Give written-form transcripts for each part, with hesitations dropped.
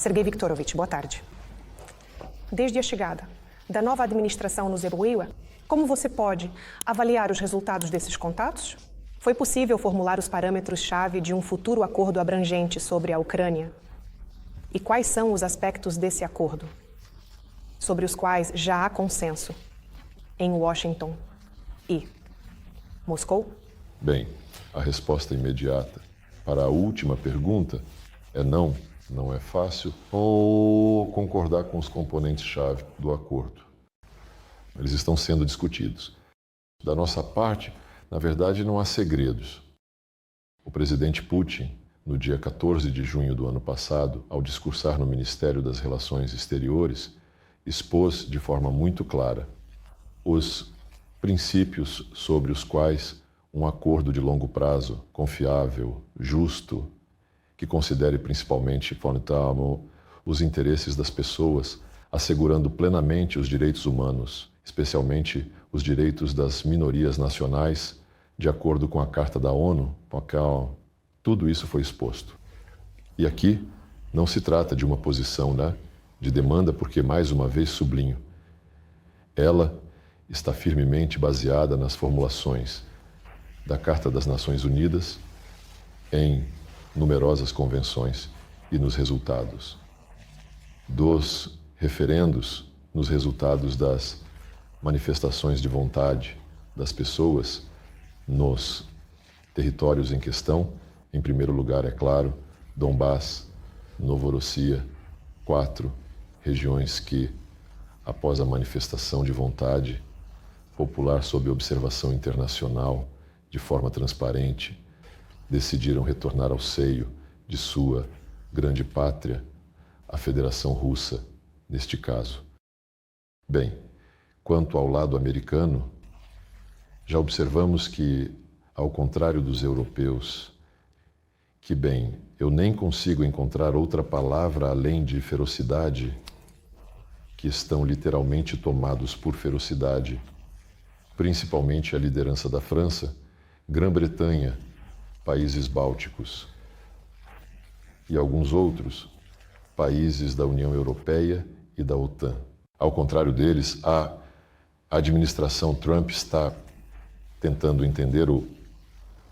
Sergei Viktorovich, boa tarde. Desde a chegada da nova administração no Zeruiwa, como você pode avaliar os resultados desses contatos? Foi possível formular os parâmetros-chave de um futuro acordo abrangente sobre a Ucrânia? E quais são os aspectos desse acordo, sobre os quais já há consenso em Washington e Moscou? Bem, a resposta imediata para a última pergunta é não. Não é fácil ou concordar com os componentes-chave do acordo. Eles estão sendo discutidos. Da nossa parte, na verdade, não há segredos. O presidente Putin, no dia 14 de junho do ano passado, ao discursar no Ministério das Relações Exteriores, expôs de forma muito clara os princípios sobre os quais um acordo de longo prazo, confiável, justo, que considere principalmente os interesses das pessoas, assegurando plenamente os direitos humanos, especialmente os direitos das minorias nacionais, de acordo com a Carta da ONU, com a qual tudo isso foi exposto. E aqui não se trata de uma posição de demanda, porque, mais uma vez, sublinho, ela está firmemente baseada nas formulações da Carta das Nações Unidas, em numerosas convenções e nos resultados dos referendos, nos resultados das manifestações de vontade das pessoas nos territórios em questão. Em primeiro lugar, é claro, Donbass, Novorossia, 4 regiões que, após a manifestação de vontade popular sob observação internacional, de forma transparente, decidiram retornar ao seio de sua grande pátria, a Federação Russa, neste caso. Bem, quanto ao lado americano, já observamos que, ao contrário dos europeus, que, bem, eu nem consigo encontrar outra palavra além de ferocidade, que estão literalmente tomados por ferocidade, principalmente a liderança da França, Grã-Bretanha, países bálticos e alguns outros países da União Europeia e da OTAN. Ao contrário deles, a administração Trump está tentando entender o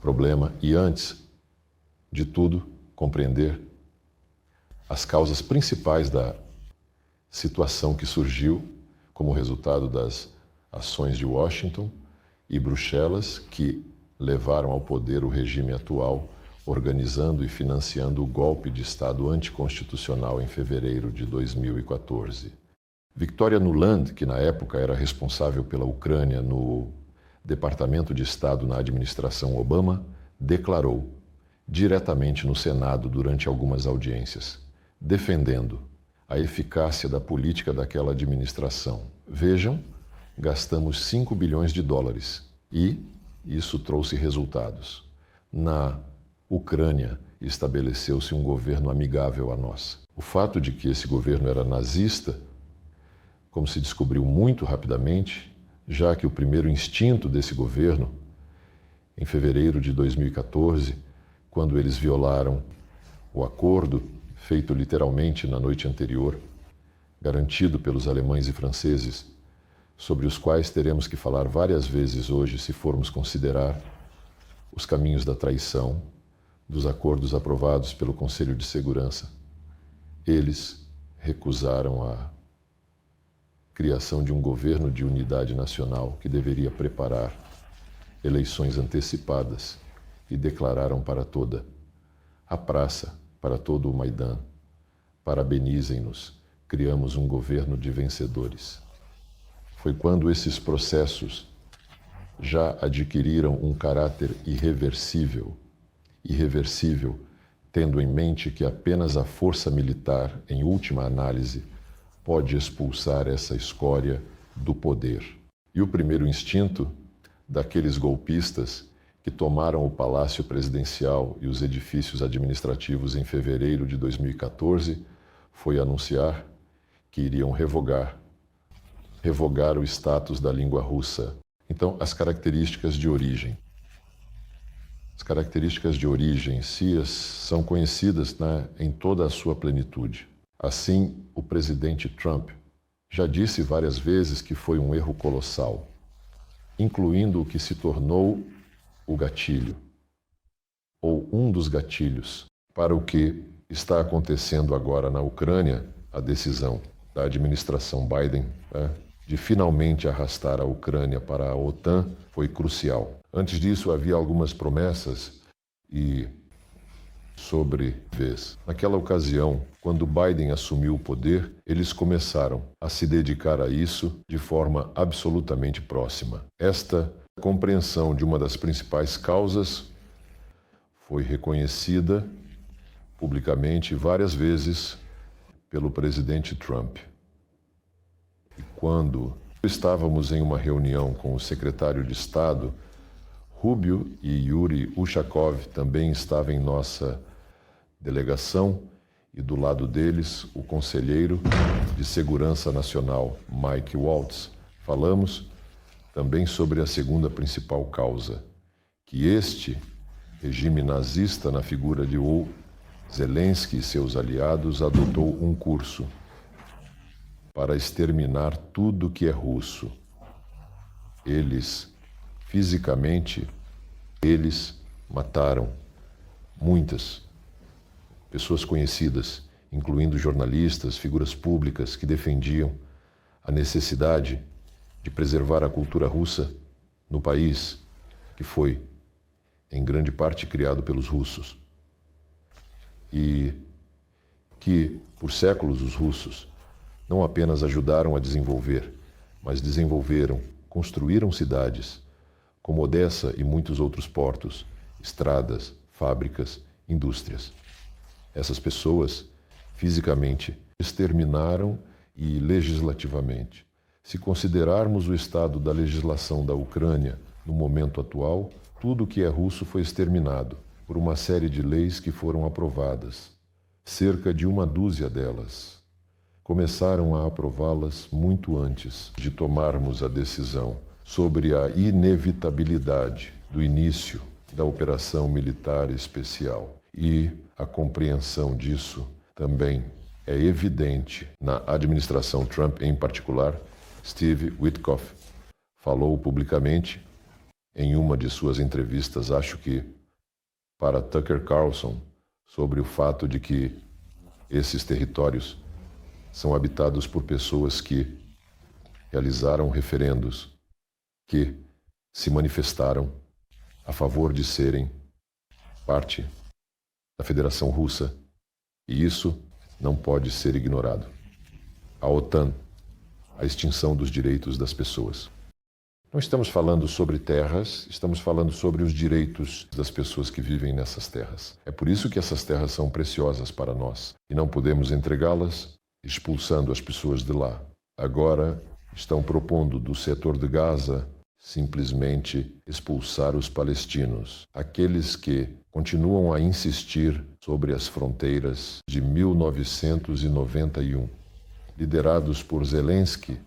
problema e, antes de tudo, compreender as causas principais da situação que surgiu como resultado das ações de Washington e Bruxelas, que levaram ao poder o regime atual, organizando e financiando o golpe de Estado anticonstitucional em fevereiro de 2014. Victoria Nuland, que na época era responsável pela Ucrânia no Departamento de Estado na administração Obama, declarou diretamente no Senado durante algumas audiências, defendendo a eficácia da política daquela administração. Vejam, gastamos 5 bilhões de dólares e isso trouxe resultados. Na Ucrânia, estabeleceu-se um governo amigável a nós. O fato de que esse governo era nazista, como se descobriu muito rapidamente, já que o primeiro instinto desse governo, em fevereiro de 2014, quando eles violaram o acordo feito literalmente na noite anterior, garantido pelos alemães e franceses, sobre os quais teremos que falar várias vezes hoje se formos considerar os caminhos da traição, dos acordos aprovados pelo Conselho de Segurança. Eles recusaram a criação de um governo de unidade nacional que deveria preparar eleições antecipadas e declararam para toda a praça, para todo o Maidan: parabenizem-nos, criamos um governo de vencedores. Foi quando esses processos já adquiriram um caráter irreversível, tendo em mente que apenas a força militar, em última análise, pode expulsar essa escória do poder. E o primeiro instinto daqueles golpistas que tomaram o Palácio Presidencial e os edifícios administrativos em fevereiro de 2014 foi anunciar que iriam revogar o status da língua russa. Então, as características de origem. As características de origem, se são conhecidas em toda a sua plenitude. Assim, o presidente Trump já disse várias vezes que foi um erro colossal, incluindo o que se tornou o gatilho, ou um dos gatilhos, para o que está acontecendo agora na Ucrânia. A decisão da administração Biden, de finalmente arrastar a Ucrânia para a OTAN foi crucial. Antes disso, havia algumas promessas naquela ocasião, quando Biden assumiu o poder, eles começaram a se dedicar a isso de forma absolutamente próxima. Esta compreensão de uma das principais causas foi reconhecida publicamente várias vezes pelo presidente Trump. E quando estávamos em uma reunião com o secretário de Estado, Rubio, e Yuri Ushakov também estavam em nossa delegação, e do lado deles o conselheiro de Segurança Nacional, Mike Waltz. Falamos também sobre a segunda principal causa, que este regime nazista, na figura de Zelensky e seus aliados, adotou um curso para exterminar tudo que é russo. Fisicamente, eles mataram muitas pessoas conhecidas, incluindo jornalistas, figuras públicas que defendiam a necessidade de preservar a cultura russa no país, que foi, em grande parte, criado pelos russos. E que, por séculos, os russos não apenas ajudaram a desenvolver, mas construíram cidades, como Odessa e muitos outros portos, estradas, fábricas, indústrias. Essas pessoas, fisicamente, exterminaram e legislativamente. Se considerarmos o estado da legislação da Ucrânia no momento atual, tudo que é russo foi exterminado por uma série de leis que foram aprovadas. Cerca de uma dúzia delas começaram a aprová-las muito antes de tomarmos a decisão sobre a inevitabilidade do início da operação militar especial. E a compreensão disso também é evidente na administração Trump, em particular. Steve Witkoff falou publicamente em uma de suas entrevistas, acho que para Tucker Carlson, sobre o fato de que esses territórios são habitados por pessoas que realizaram referendos, que se manifestaram a favor de serem parte da Federação Russa, e isso não pode ser ignorado. A OTAN, a extinção dos direitos das pessoas. Não estamos falando sobre terras, estamos falando sobre os direitos das pessoas que vivem nessas terras. É por isso que essas terras são preciosas para nós e não podemos entregá-las expulsando as pessoas de lá. Agora estão propondo do setor de Gaza simplesmente expulsar os palestinos, aqueles que continuam a insistir sobre as fronteiras de 1991. Liderados por Zelensky,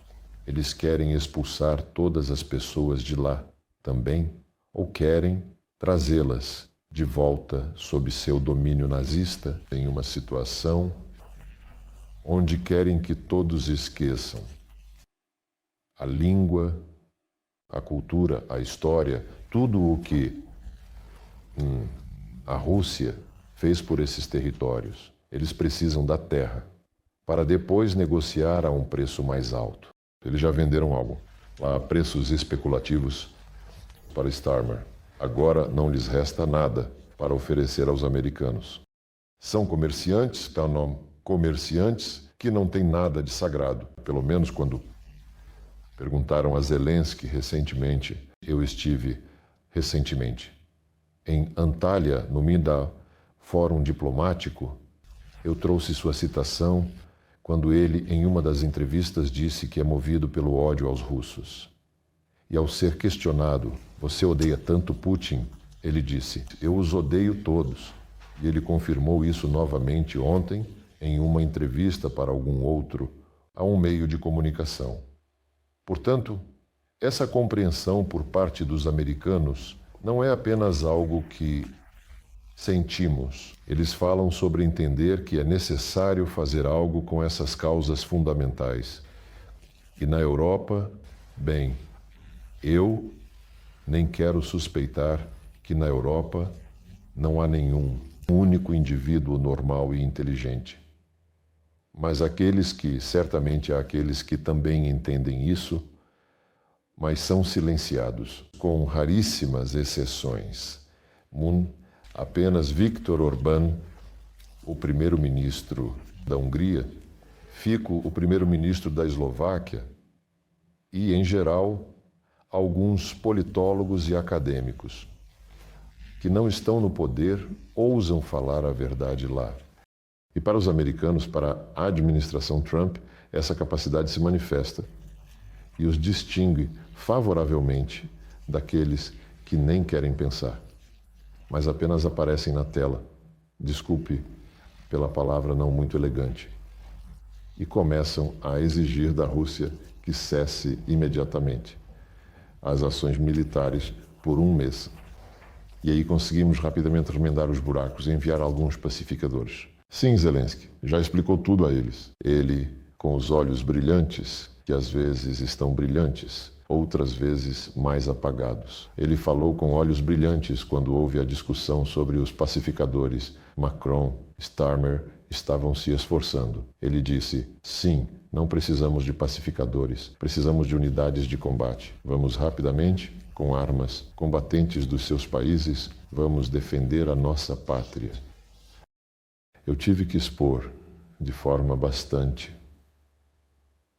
eles querem expulsar todas as pessoas de lá também, ou querem trazê-las de volta sob seu domínio nazista, em uma situação onde querem que todos esqueçam a língua, a cultura, a história, tudo o que a Rússia fez por esses territórios. Eles precisam da terra para depois negociar a um preço mais alto. Eles já venderam algo a preços especulativos para Starmer. Agora não lhes resta nada para oferecer aos americanos. São comerciantes que não têm nada de sagrado. Pelo menos quando perguntaram a Zelensky recentemente, eu estive recentemente em Antalya, no Minda Fórum Diplomático, eu trouxe sua citação quando ele, em uma das entrevistas, disse que é movido pelo ódio aos russos. E ao ser questionado, você odeia tanto Putin? Ele disse, eu os odeio todos. E ele confirmou isso novamente ontem, em uma entrevista para a um meio de comunicação. Portanto, essa compreensão por parte dos americanos não é apenas algo que sentimos. Eles falam sobre entender que é necessário fazer algo com essas causas fundamentais. E na Europa, bem, eu nem quero suspeitar que na Europa não há nenhum único indivíduo normal e inteligente. Mas certamente há aqueles que também entendem isso, mas são silenciados, com raríssimas exceções. Apenas Viktor Orbán, o primeiro-ministro da Hungria, Fico, o primeiro-ministro da Eslováquia e, em geral, alguns politólogos e acadêmicos que não estão no poder ousam falar a verdade lá. E para os americanos, para a administração Trump, essa capacidade se manifesta e os distingue favoravelmente daqueles que nem querem pensar, mas apenas aparecem na tela, desculpe pela palavra não muito elegante, e começam a exigir da Rússia que cesse imediatamente as ações militares por um mês. E aí conseguimos rapidamente remendar os buracos e enviar alguns pacificadores. Sim, Zelensky, já explicou tudo a eles. Ele, com os olhos brilhantes, que às vezes estão brilhantes, outras vezes mais apagados. Ele falou com olhos brilhantes quando houve a discussão sobre os pacificadores. Macron, Starmer estavam se esforçando. Ele disse, sim, não precisamos de pacificadores, precisamos de unidades de combate. Vamos rapidamente, com armas combatentes dos seus países, vamos defender a nossa pátria. Eu tive que expor, de forma bastante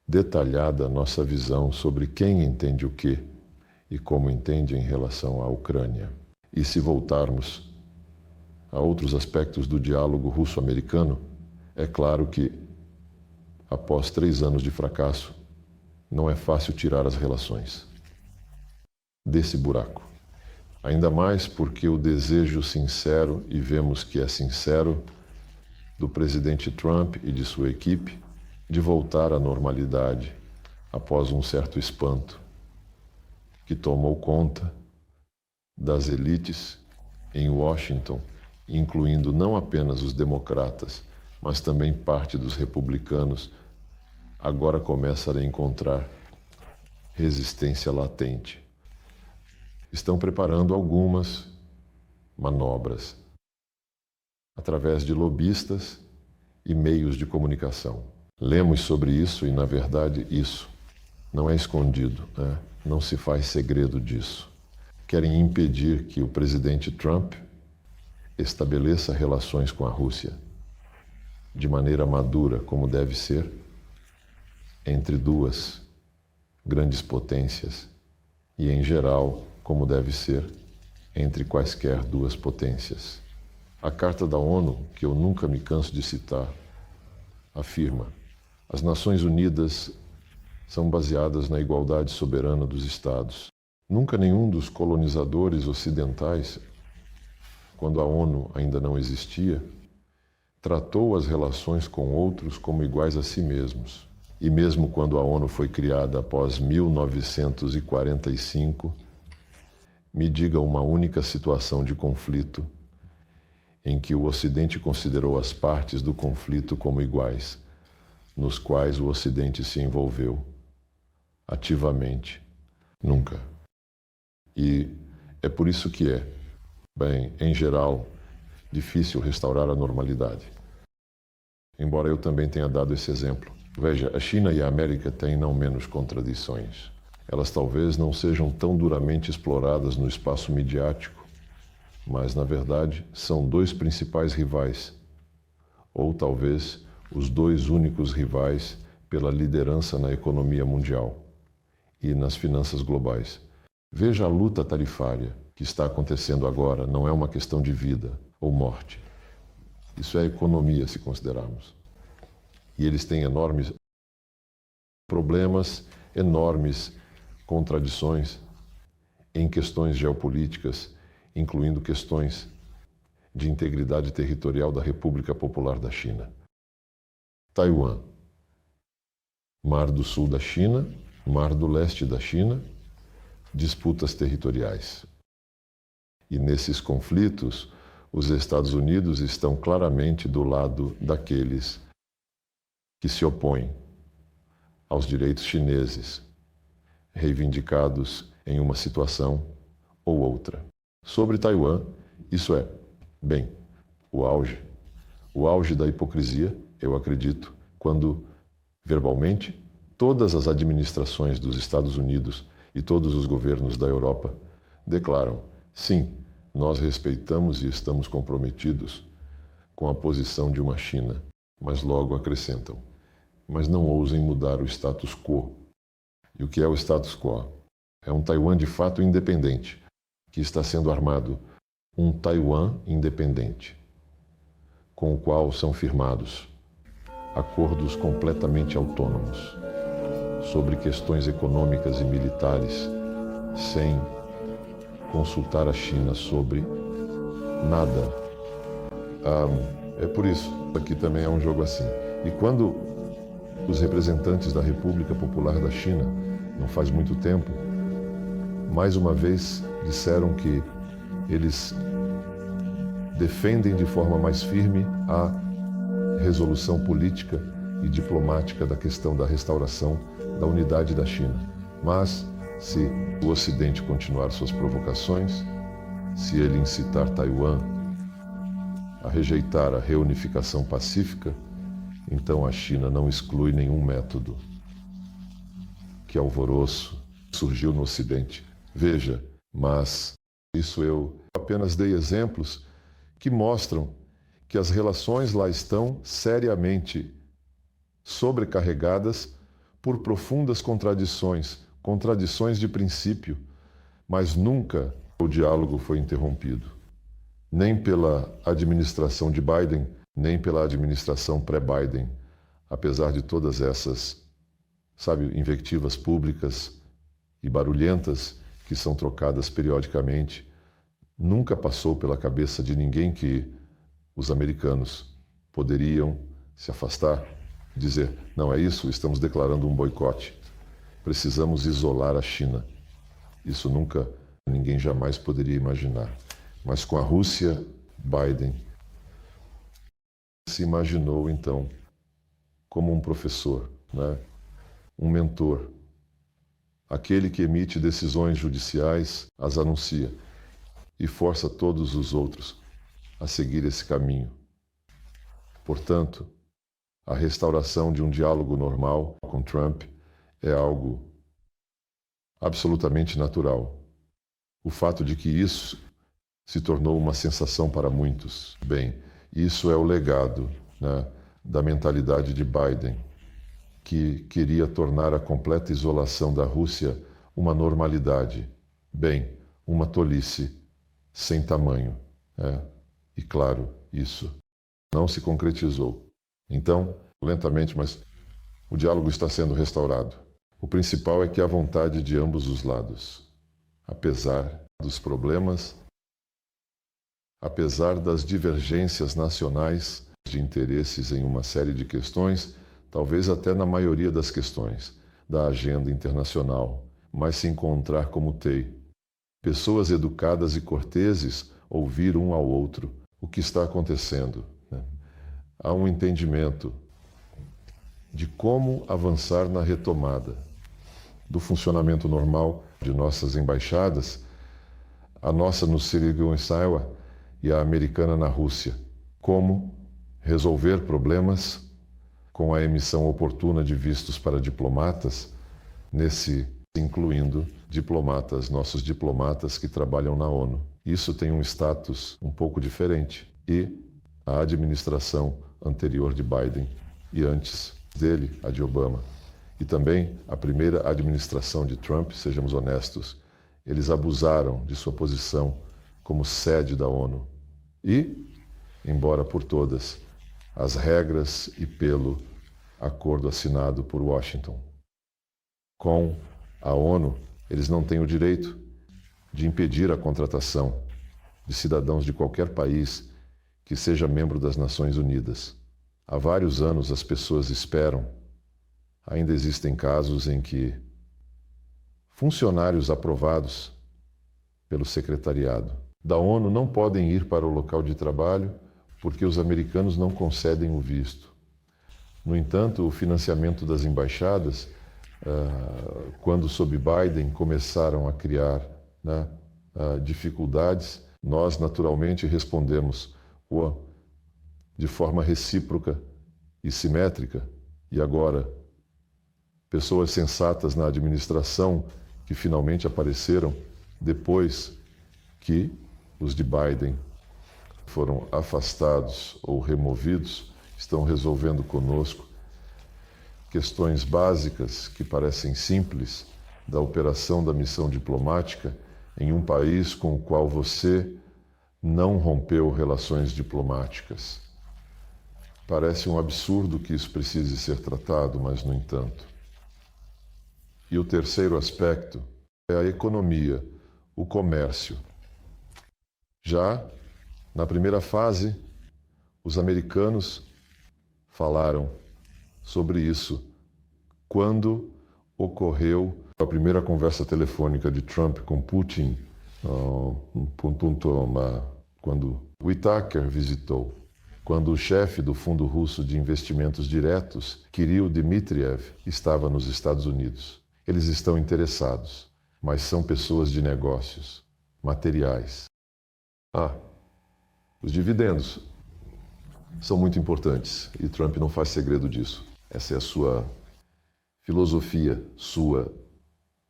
detalhada, nossa visão sobre quem entende o quê e como entende em relação à Ucrânia. E se voltarmos a outros aspectos do diálogo russo-americano, é claro que, após 3 anos de fracasso, não é fácil tirar as relações desse buraco. Ainda mais porque o desejo sincero, e vemos que é sincero, do presidente Trump e de sua equipe, de voltar à normalidade após um certo espanto que tomou conta das elites em Washington, incluindo não apenas os democratas, mas também parte dos republicanos, agora começa a encontrar resistência latente. Estão preparando algumas manobras através de lobistas e meios de comunicação. Lemos sobre isso e, na verdade, isso não é escondido, né? Não se faz segredo disso. Querem impedir que o presidente Trump estabeleça relações com a Rússia de maneira madura, como deve ser, entre duas grandes potências e, em geral, como deve ser, entre quaisquer duas potências. A Carta da ONU, que eu nunca me canso de citar, afirma: as Nações Unidas são baseadas na igualdade soberana dos Estados. Nunca nenhum dos colonizadores ocidentais, quando a ONU ainda não existia, tratou as relações com outros como iguais a si mesmos. E mesmo quando a ONU foi criada após 1945, me diga uma única situação de conflito em que o Ocidente considerou as partes do conflito como iguais, nos quais o Ocidente se envolveu ativamente. Nunca. E é por isso que bem, em geral, difícil restaurar a normalidade. Embora eu também tenha dado esse exemplo. Veja, a China e a América têm não menos contradições. Elas talvez não sejam tão duramente exploradas no espaço midiático, mas, na verdade, são 2 principais rivais, ou talvez os 2 únicos rivais pela liderança na economia mundial e nas finanças globais. Veja a luta tarifária que está acontecendo agora, não é uma questão de vida ou morte. Isso é economia, se considerarmos. E eles têm enormes problemas, enormes contradições em questões geopolíticas, incluindo questões de integridade territorial da República Popular da China. Taiwan, Mar do Sul da China, Mar do Leste da China, disputas territoriais. E nesses conflitos, os Estados Unidos estão claramente do lado daqueles que se opõem aos direitos chineses, reivindicados em uma situação ou outra. Sobre Taiwan, isso é, bem, o auge da hipocrisia, eu acredito, quando, verbalmente, todas as administrações dos Estados Unidos e todos os governos da Europa declaram: sim, nós respeitamos e estamos comprometidos com a posição de uma China, mas logo acrescentam: mas não ousem mudar o status quo. E o que é o status quo? É um Taiwan de fato independente, que está sendo armado um Taiwan independente, com o qual são firmados acordos completamente autônomos sobre questões econômicas e militares, sem consultar a China sobre nada. É por isso, aqui também é um jogo assim. E quando os representantes da República Popular da China, não faz muito tempo, mais uma vez disseram que eles defendem de forma mais firme a resolução política e diplomática da questão da restauração da unidade da China. Mas, se o Ocidente continuar suas provocações, se ele incitar Taiwan a rejeitar a reunificação pacífica, então a China não exclui nenhum método. Que alvoroço surgiu no Ocidente. Veja, mas isso eu apenas dei exemplos que mostram que as relações lá estão seriamente sobrecarregadas por profundas contradições de princípio, mas nunca o diálogo foi interrompido. Nem pela administração de Biden, nem pela administração pré-Biden, apesar de todas essas, invectivas públicas e barulhentas que são trocadas periodicamente, nunca passou pela cabeça de ninguém que os americanos poderiam se afastar, dizer: não é isso, estamos declarando um boicote, precisamos isolar a China. Isso nunca, ninguém jamais poderia imaginar. Mas com a Rússia, Biden se imaginou então como um professor, um mentor, aquele que emite decisões judiciais, as anuncia e força todos os outros a seguir esse caminho. Portanto, a restauração de um diálogo normal com Trump é algo absolutamente natural. O fato de que isso se tornou uma sensação para muitos, bem, isso é o legado, da mentalidade de Biden, que queria tornar a completa isolação da Rússia uma normalidade, bem, uma tolice sem tamanho. E claro, isso não se concretizou. Então, lentamente, mas o diálogo está sendo restaurado. O principal é que há vontade de ambos os lados, apesar dos problemas, apesar das divergências nacionais de interesses em uma série de questões, talvez até na maioria das questões da agenda internacional, mas se encontrar como TEI. Pessoas educadas e corteses ouvir um ao outro o que está acontecendo. Há um entendimento de como avançar na retomada do funcionamento normal de nossas embaixadas, a nossa no Sirigu, em Iowa, e a americana na Rússia. Como resolver problemas com a emissão oportuna de vistos para diplomatas, incluindo nossos diplomatas que trabalham na ONU. Isso tem um status um pouco diferente. E a administração anterior de Biden e antes dele, a de Obama, e também a primeira administração de Trump, sejamos honestos, eles abusaram de sua posição como sede da ONU. E, embora por todas as regras e pelo acordo assinado por Washington com a ONU, eles não têm o direito de impedir a contratação de cidadãos de qualquer país que seja membro das Nações Unidas. Há vários anos as pessoas esperam. Ainda existem casos em que funcionários aprovados pelo secretariado da ONU não podem ir para o local de trabalho porque os americanos não concedem o visto. No entanto, o financiamento das embaixadas, quando sob Biden começaram a criar, né, dificuldades, nós naturalmente respondemos de forma recíproca e simétrica. E agora, pessoas sensatas na administração que finalmente apareceram depois que os de Biden foram afastados ou removidos, estão resolvendo conosco questões básicas que parecem simples da operação da missão diplomática em um país com o qual você não rompeu relações diplomáticas. Parece um absurdo que isso precise ser tratado, mas no entanto. E o terceiro aspecto é a economia, o comércio. Já na primeira fase, os americanos falaram sobre isso quando ocorreu a primeira conversa telefônica de Trump com Putin, quando Whitaker visitou, quando o chefe do Fundo Russo de Investimentos Diretos, Kirill Dmitriev, estava nos Estados Unidos. Eles estão interessados, mas são pessoas de negócios, materiais. Os dividendos são muito importantes e Trump não faz segredo disso. Essa é a sua filosofia, sua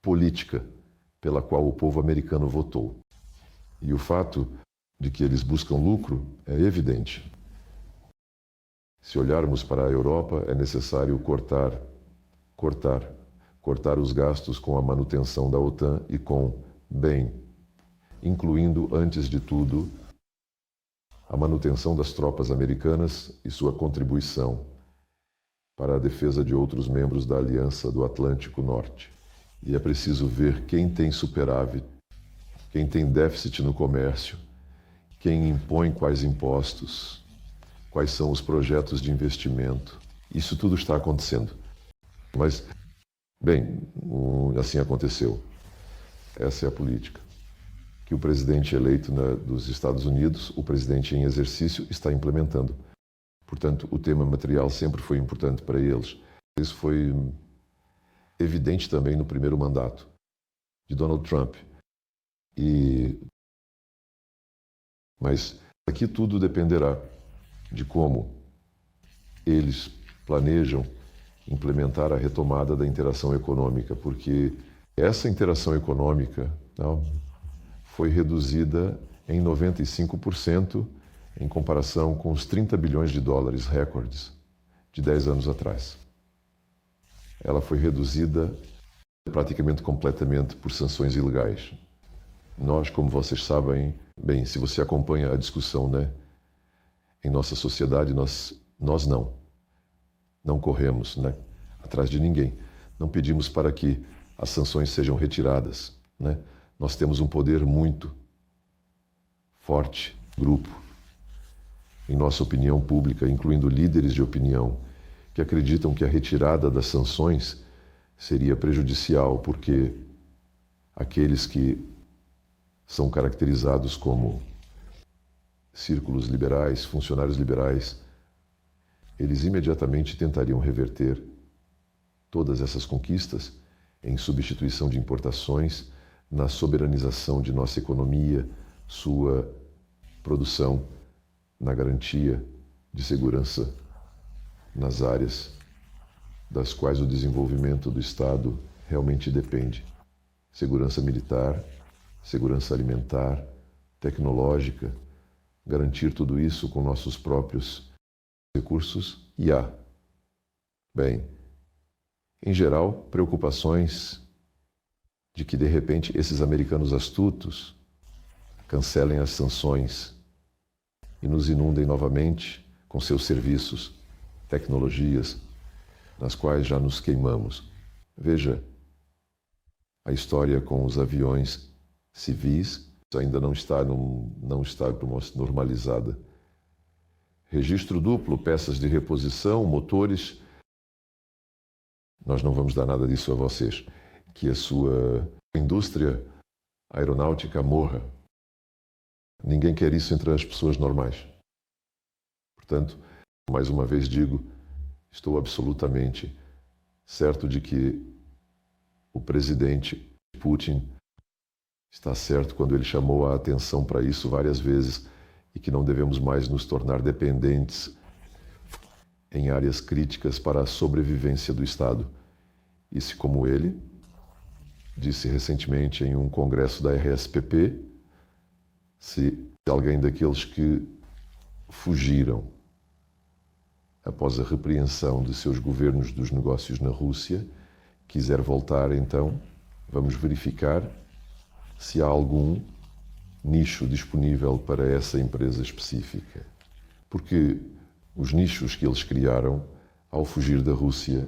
política pela qual o povo americano votou. E o fato de que eles buscam lucro é evidente. Se olharmos para a Europa, é necessário cortar os gastos com a manutenção da OTAN e incluindo, antes de tudo, a manutenção das tropas americanas e sua contribuição para a defesa de outros membros da Aliança do Atlântico Norte. E é preciso ver quem tem superávit, quem tem déficit no comércio, quem impõe quais impostos, quais são os projetos de investimento. Isso tudo está acontecendo. Mas, assim aconteceu. Essa é a política. Que o presidente eleito dos Estados Unidos, o presidente em exercício, está implementando. Portanto, o tema material sempre foi importante para eles. Isso foi evidente também no primeiro mandato de Donald Trump. Mas aqui tudo dependerá de como eles planejam implementar a retomada da interação econômica, porque essa interação econômica foi reduzida em 95% em comparação com os 30 bilhões de dólares recordes de 10 anos atrás. Ela foi reduzida praticamente completamente por sanções ilegais. Nós, como vocês sabem, se você acompanha a discussão, em nossa sociedade, nós não corremos, atrás de ninguém. Não pedimos para que as sanções sejam retiradas, Nós temos um poder muito forte, grupo, em nossa opinião pública, incluindo líderes de opinião, que acreditam que a retirada das sanções seria prejudicial, porque aqueles que são caracterizados como círculos liberais, funcionários liberais, eles imediatamente tentariam reverter todas essas conquistas em substituição de importações, na soberanização de nossa economia, sua produção, na garantia de segurança nas áreas das quais o desenvolvimento do Estado realmente depende. Segurança militar, segurança alimentar, tecnológica, garantir tudo isso com nossos próprios recursos e em geral, preocupações de que, de repente, esses americanos astutos cancelem as sanções e nos inundem novamente com seus serviços, tecnologias, nas quais já nos queimamos. Veja, a história com os aviões civis ainda não está normalizada. Registro duplo, peças de reposição, motores. Nós não vamos dar nada disso a vocês. Que a sua indústria aeronáutica morra. Ninguém quer isso entre as pessoas normais. Portanto, mais uma vez digo, estou absolutamente certo de que o presidente Putin está certo quando ele chamou a atenção para isso várias vezes e que não devemos mais nos tornar dependentes em áreas críticas para a sobrevivência do Estado. E se, como ele disse recentemente em um congresso da RSPP, se alguém daqueles que fugiram após a repreensão de seus governos dos negócios na Rússia quiser voltar, então vamos verificar se há algum nicho disponível para essa empresa específica. Porque os nichos que eles criaram ao fugir da Rússia,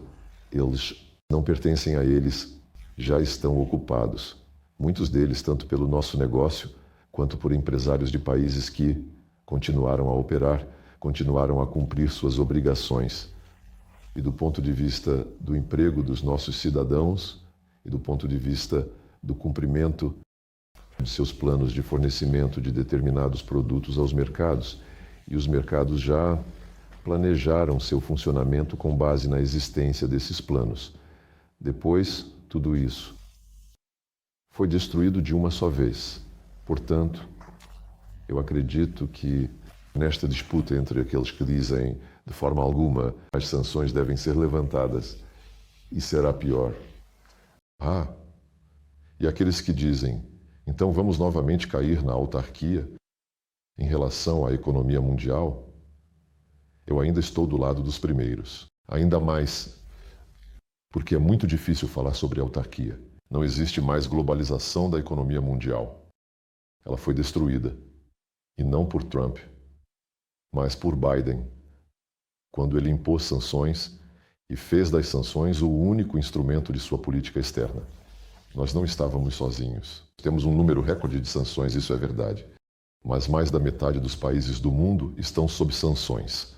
eles não pertencem a eles, já estão ocupados. Muitos deles, tanto pelo nosso negócio, quanto por empresários de países que continuaram a operar, continuaram a cumprir suas obrigações. E do ponto de vista do emprego dos nossos cidadãos e do ponto de vista do cumprimento de seus planos de fornecimento de determinados produtos aos mercados. E os mercados já planejaram seu funcionamento com base na existência desses planos. Depois, tudo isso foi destruído de uma só vez. Portanto, eu acredito que nesta disputa entre aqueles que dizem de forma alguma as sanções devem ser levantadas e será pior. E aqueles que dizem então vamos novamente cair na autarquia em relação à economia mundial? Eu ainda estou do lado dos primeiros. Ainda mais porque é muito difícil falar sobre autarquia. Não existe mais globalização da economia mundial. Ela foi destruída. E não por Trump, mas por Biden, quando ele impôs sanções e fez das sanções o único instrumento de sua política externa. Nós não estávamos sozinhos. Temos um número recorde de sanções, isso é verdade. Mas mais da metade dos países do mundo estão sob sanções,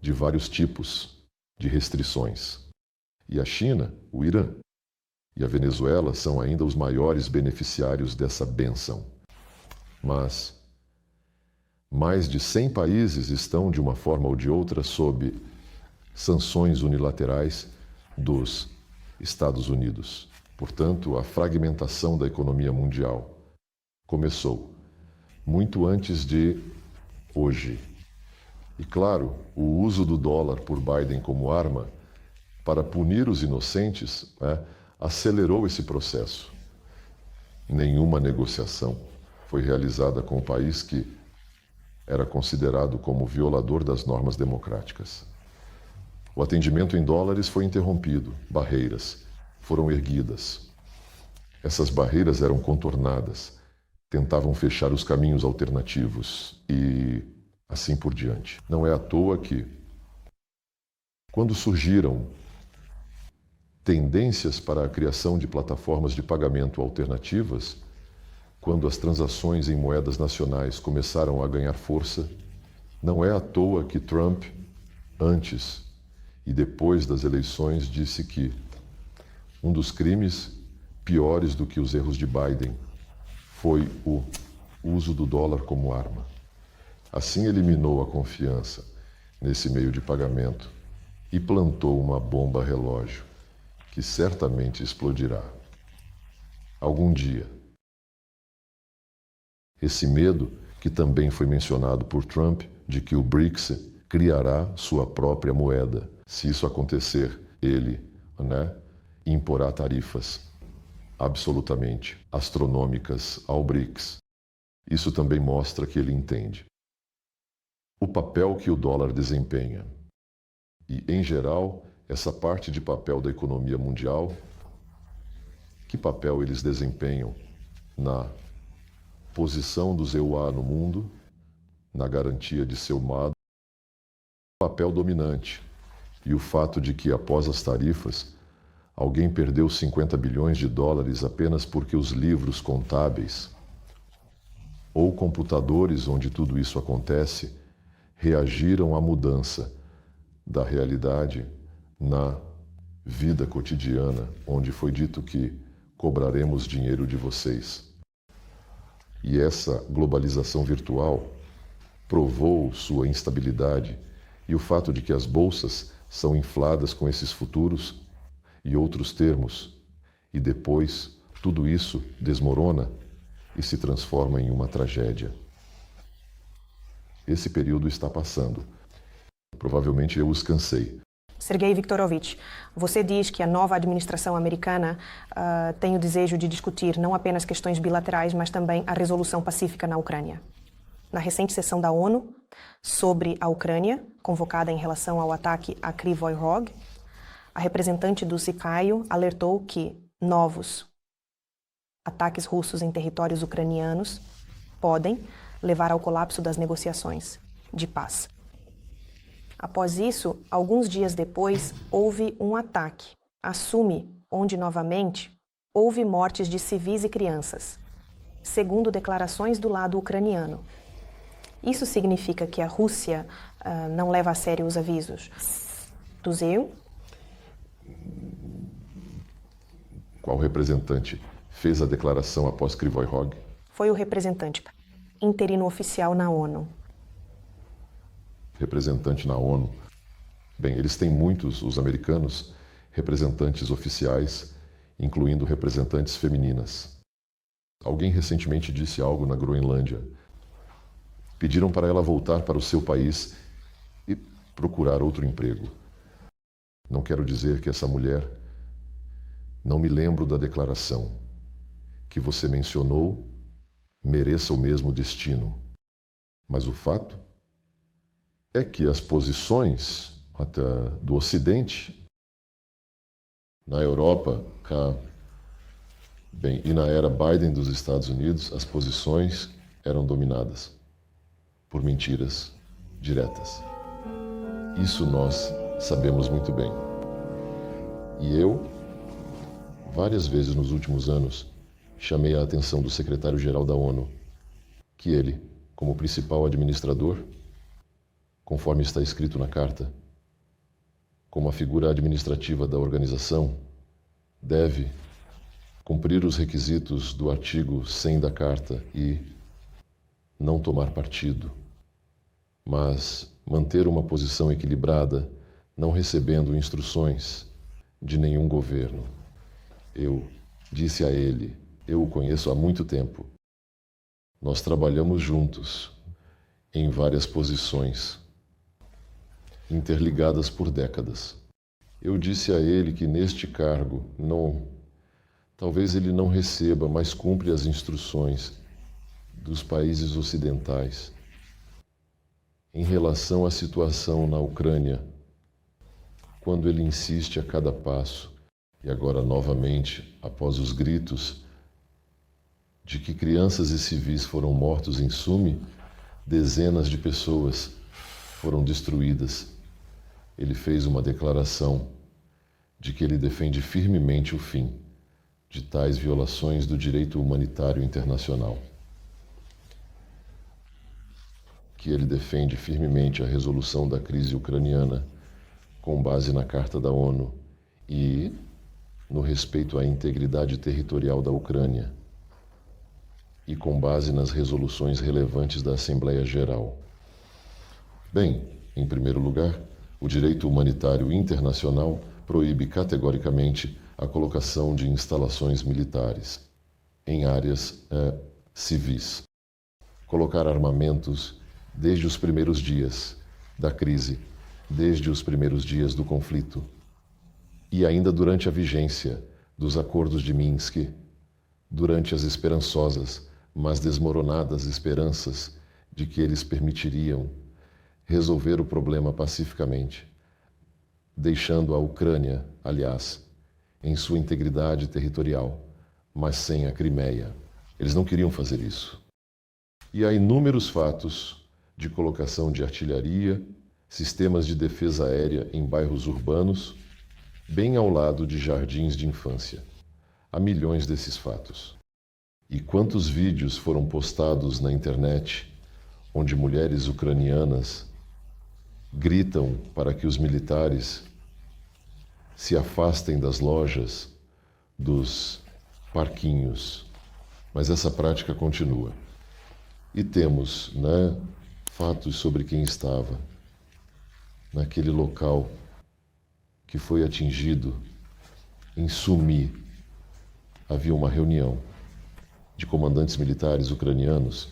de vários tipos de restrições. E a China, o Irã e a Venezuela são ainda os maiores beneficiários dessa bênção. Mas mais de 100 países estão, de uma forma ou de outra, sob sanções unilaterais dos Estados Unidos. Portanto, a fragmentação da economia mundial começou muito antes de hoje. E, claro, o uso do dólar por Biden como arma para punir os inocentes acelerou esse processo. Nenhuma negociação foi realizada com o país que era considerado como violador das normas democráticas. O atendimento em dólares foi interrompido, barreiras foram erguidas. Essas barreiras eram contornadas, tentavam fechar os caminhos alternativos e assim por diante. Não é à toa que, quando surgiram tendências para a criação de plataformas de pagamento alternativas, quando as transações em moedas nacionais começaram a ganhar força, não é à toa que Trump, antes e depois das eleições, disse que um dos crimes piores do que os erros de Biden foi o uso do dólar como arma. Assim eliminou a confiança nesse meio de pagamento e plantou uma bomba relógio que certamente explodirá algum dia. Esse medo, que também foi mencionado por Trump, de que o BRICS criará sua própria moeda. Se isso acontecer, ele, imporá tarifas absolutamente astronômicas ao BRICS. Isso também mostra que ele entende o papel que o dólar desempenha. E, em geral, essa parte de papel da economia mundial, que papel eles desempenham na posição dos EUA no mundo, na garantia de seu papel dominante. E o fato de que, após as tarifas, alguém perdeu 50 bilhões de dólares apenas porque os livros contábeis ou computadores onde tudo isso acontece reagiram à mudança da realidade na vida cotidiana, onde foi dito que cobraremos dinheiro de vocês. E essa globalização virtual provou sua instabilidade e o fato de que as bolsas são infladas com esses futuros e outros termos, e depois tudo isso desmorona e se transforma em uma tragédia. Esse período está passando. Provavelmente eu os cansei. Sergei Viktorovich, você diz que a nova administração americana tem o desejo de discutir não apenas questões bilaterais, mas também a resolução pacífica na Ucrânia. Na recente sessão da ONU sobre a Ucrânia, convocada em relação ao ataque a Kryvyi Rog, a representante do Zikaio alertou que novos ataques russos em territórios ucranianos podem levar ao colapso das negociações de paz. Após isso, alguns dias depois, houve um ataque a Sumi, onde novamente houve mortes de civis e crianças, segundo declarações do lado ucraniano. Isso significa que a Rússia não leva a sério os avisos do ZEU? Qual representante fez a declaração após Kryvyi Rog? Foi o representante interino oficial na ONU. Representante na ONU. Bem, eles têm muitos, os americanos, representantes oficiais, incluindo representantes femininas. Alguém recentemente disse algo na Groenlândia. Pediram para ela voltar para o seu país e procurar outro emprego. Não quero dizer que essa mulher, não me lembro da declaração, que você mencionou, mereça o mesmo destino. Mas o fato é que as posições até do Ocidente, na Europa, e na era Biden dos Estados Unidos, as posições eram dominadas por mentiras diretas. Isso nós sabemos muito bem. E eu, várias vezes nos últimos anos, chamei a atenção do secretário-geral da ONU, que ele, como principal administrador, conforme está escrito na carta, como a figura administrativa da organização, deve cumprir os requisitos do artigo 100 da carta e não tomar partido, mas manter uma posição equilibrada, não recebendo instruções de nenhum governo. Eu disse a ele, eu o conheço há muito tempo. Nós trabalhamos juntos em várias posições, interligadas por décadas. Eu disse a ele que neste cargo, talvez ele não receba, mas cumpre as instruções dos países ocidentais em relação à situação na Ucrânia, quando ele insiste a cada passo, e agora novamente, após os gritos de que crianças e civis foram mortos em Sumi, dezenas de pessoas foram destruídas. Ele fez uma declaração de que ele defende firmemente o fim de tais violações do direito humanitário internacional. Que ele defende firmemente a resolução da crise ucraniana com base na Carta da ONU e no respeito à integridade territorial da Ucrânia e com base nas resoluções relevantes da Assembleia Geral. Bem, em primeiro lugar, o direito humanitário internacional proíbe categoricamente a colocação de instalações militares em áreas civis. Colocar armamentos desde os primeiros dias da crise, desde os primeiros dias do conflito e ainda durante a vigência dos acordos de Minsk, durante as esperançosas, mas desmoronadas esperanças de que eles permitiriam resolver o problema pacificamente, deixando a Ucrânia, aliás, em sua integridade territorial, mas sem a Crimeia. Eles não queriam fazer isso. E há inúmeros fatos de colocação de artilharia, sistemas de defesa aérea em bairros urbanos, bem ao lado de jardins de infância. Há milhões desses fatos. E quantos vídeos foram postados na internet onde mulheres ucranianas gritam para que os militares se afastem das lojas, dos parquinhos. Mas essa prática continua. E temos, fatos sobre quem estava naquele local que foi atingido. Em Sumi havia uma reunião de comandantes militares ucranianos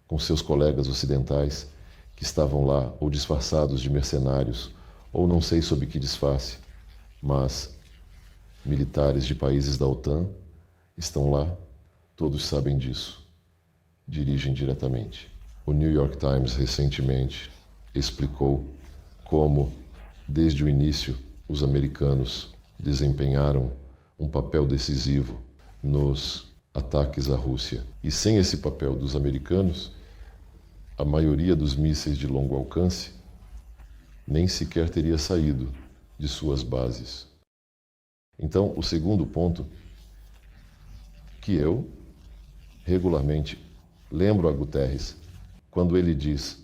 com seus colegas ocidentais que estavam lá ou disfarçados de mercenários ou não sei sob que disfarce, mas militares de países da OTAN estão lá, todos sabem disso, dirigem diretamente. O New York Times recentemente explicou como, desde o início, os americanos desempenharam um papel decisivo nos ataques à Rússia. E sem esse papel dos americanos, a maioria dos mísseis de longo alcance nem sequer teria saído de suas bases. Então, o segundo ponto que eu regularmente lembro a Guterres quando ele diz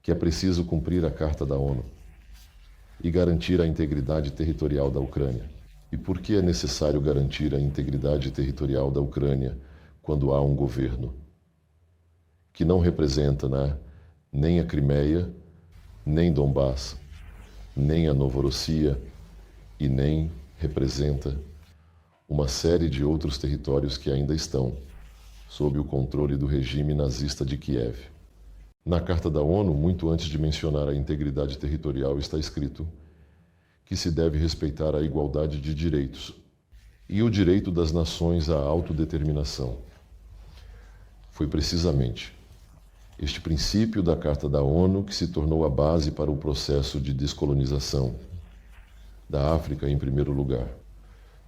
que é preciso cumprir a Carta da ONU e garantir a integridade territorial da Ucrânia. E por que é necessário garantir a integridade territorial da Ucrânia quando há um governo que não representa nem a Crimeia, nem Donbass, nem a Novorossia e nem representa uma série de outros territórios que ainda estão sob o controle do regime nazista de Kiev? Na Carta da ONU, muito antes de mencionar a integridade territorial, está escrito que se deve respeitar a igualdade de direitos e o direito das nações à autodeterminação. Foi precisamente este princípio da Carta da ONU que se tornou a base para o processo de descolonização da África, em primeiro lugar.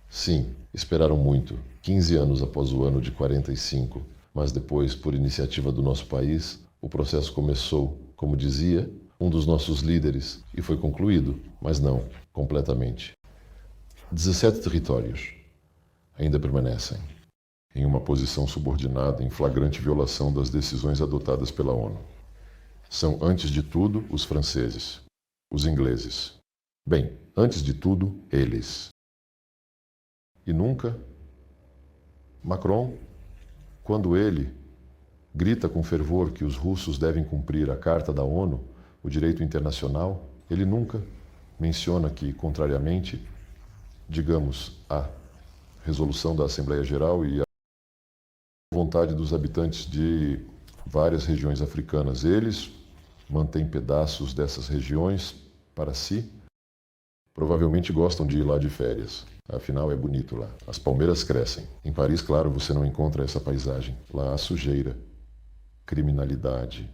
Sim, esperaram muito, 15 anos após o ano de 45, mas depois, por iniciativa do nosso país, o processo começou, como dizia um dos nossos líderes, e foi concluído, mas não completamente. 17 territórios ainda permanecem em uma posição subordinada em flagrante violação das decisões adotadas pela ONU. São, antes de tudo, os franceses, os ingleses. Bem, antes de tudo, eles. E nunca Macron, quando ele grita com fervor que os russos devem cumprir a Carta da ONU, o direito internacional, ele nunca menciona que, contrariamente, digamos, à resolução da Assembleia Geral e à vontade dos habitantes de várias regiões africanas, eles mantêm pedaços dessas regiões para si. Provavelmente gostam de ir lá de férias. Afinal, é bonito lá. As palmeiras crescem. Em Paris, claro, você não encontra essa paisagem. Lá há sujeira, criminalidade.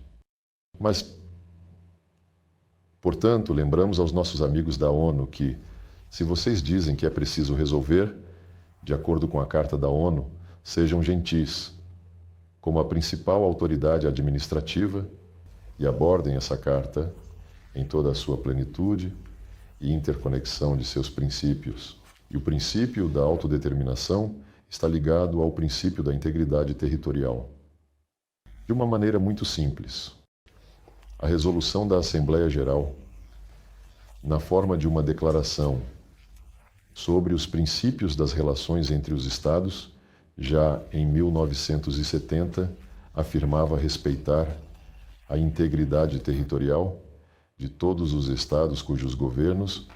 Mas, portanto, lembramos aos nossos amigos da ONU que, se vocês dizem que é preciso resolver, de acordo com a Carta da ONU, sejam gentis, como a principal autoridade administrativa, e abordem essa carta em toda a sua plenitude e interconexão de seus princípios. E o princípio da autodeterminação está ligado ao princípio da integridade territorial. De uma maneira muito simples, a resolução da Assembleia Geral, na forma de uma declaração sobre os princípios das relações entre os Estados, já em 1970, afirmava respeitar a integridade territorial de todos os Estados cujos governos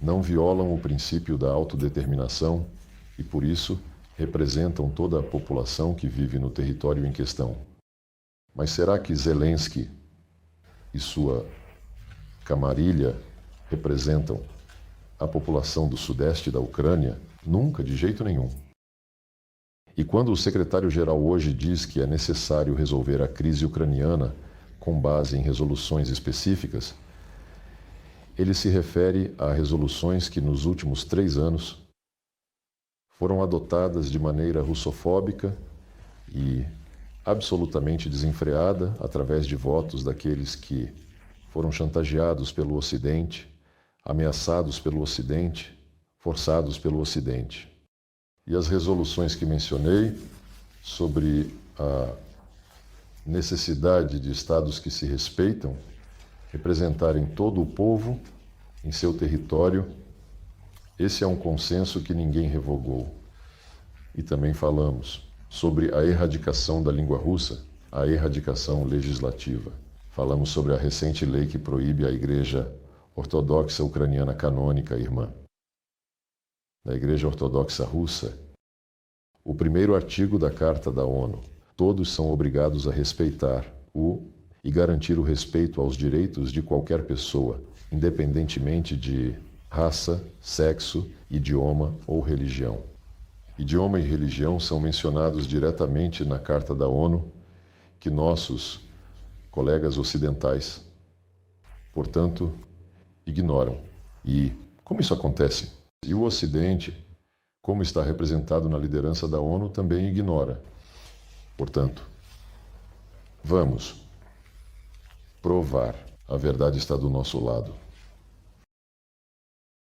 não violam o princípio da autodeterminação e, por isso, representam toda a população que vive no território em questão. Mas será que Zelensky e sua camarilha representam a população do sudeste da Ucrânia? Nunca, de jeito nenhum. E quando o secretário-geral hoje diz que é necessário resolver a crise ucraniana com base em resoluções específicas, ele se refere a resoluções que nos últimos 3 anos foram adotadas de maneira russofóbica e absolutamente desenfreada através de votos daqueles que foram chantageados pelo Ocidente, ameaçados pelo Ocidente, forçados pelo Ocidente. E as resoluções que mencionei sobre a necessidade de Estados que se respeitam representarem todo o povo em seu território, esse é um consenso que ninguém revogou. E também falamos sobre a erradicação da língua russa, a erradicação legislativa. Falamos sobre a recente lei que proíbe a Igreja Ortodoxa Ucraniana Canônica, irmã. Da Igreja Ortodoxa Russa, o primeiro artigo da Carta da ONU. Todos são obrigados a respeitar e garantir o respeito aos direitos de qualquer pessoa, independentemente de raça, sexo, idioma ou religião. Idioma e religião são mencionados diretamente na Carta da ONU, que nossos colegas ocidentais, portanto, ignoram. E como isso acontece? E o Ocidente, como está representado na liderança da ONU, também ignora. Portanto, vamos provar. A verdade está do nosso lado.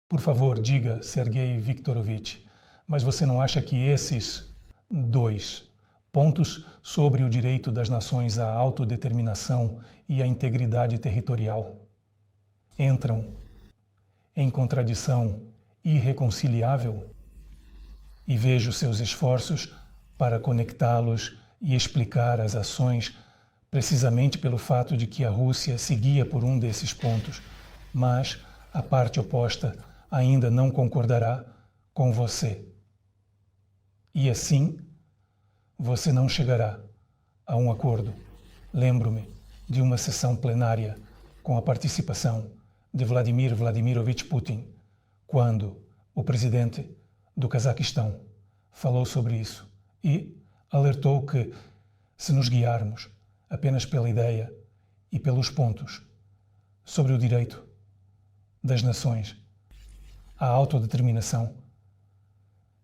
Por favor, diga, Sergei Viktorovich, mas você não acha que esses 2 pontos sobre o direito das nações à autodeterminação e à integridade territorial entram em contradição irreconciliável? E vejo seus esforços para conectá-los e explicar as ações precisamente pelo fato de que a Rússia seguia por um desses pontos, mas a parte oposta ainda não concordará com você. E assim, você não chegará a um acordo. Lembro-me de uma sessão plenária com a participação de Vladimir Vladimirovich Putin, quando o presidente do Cazaquistão falou sobre isso e alertou que, se nos guiarmos apenas pela ideia e pelos pontos sobre o direito das nações à autodeterminação,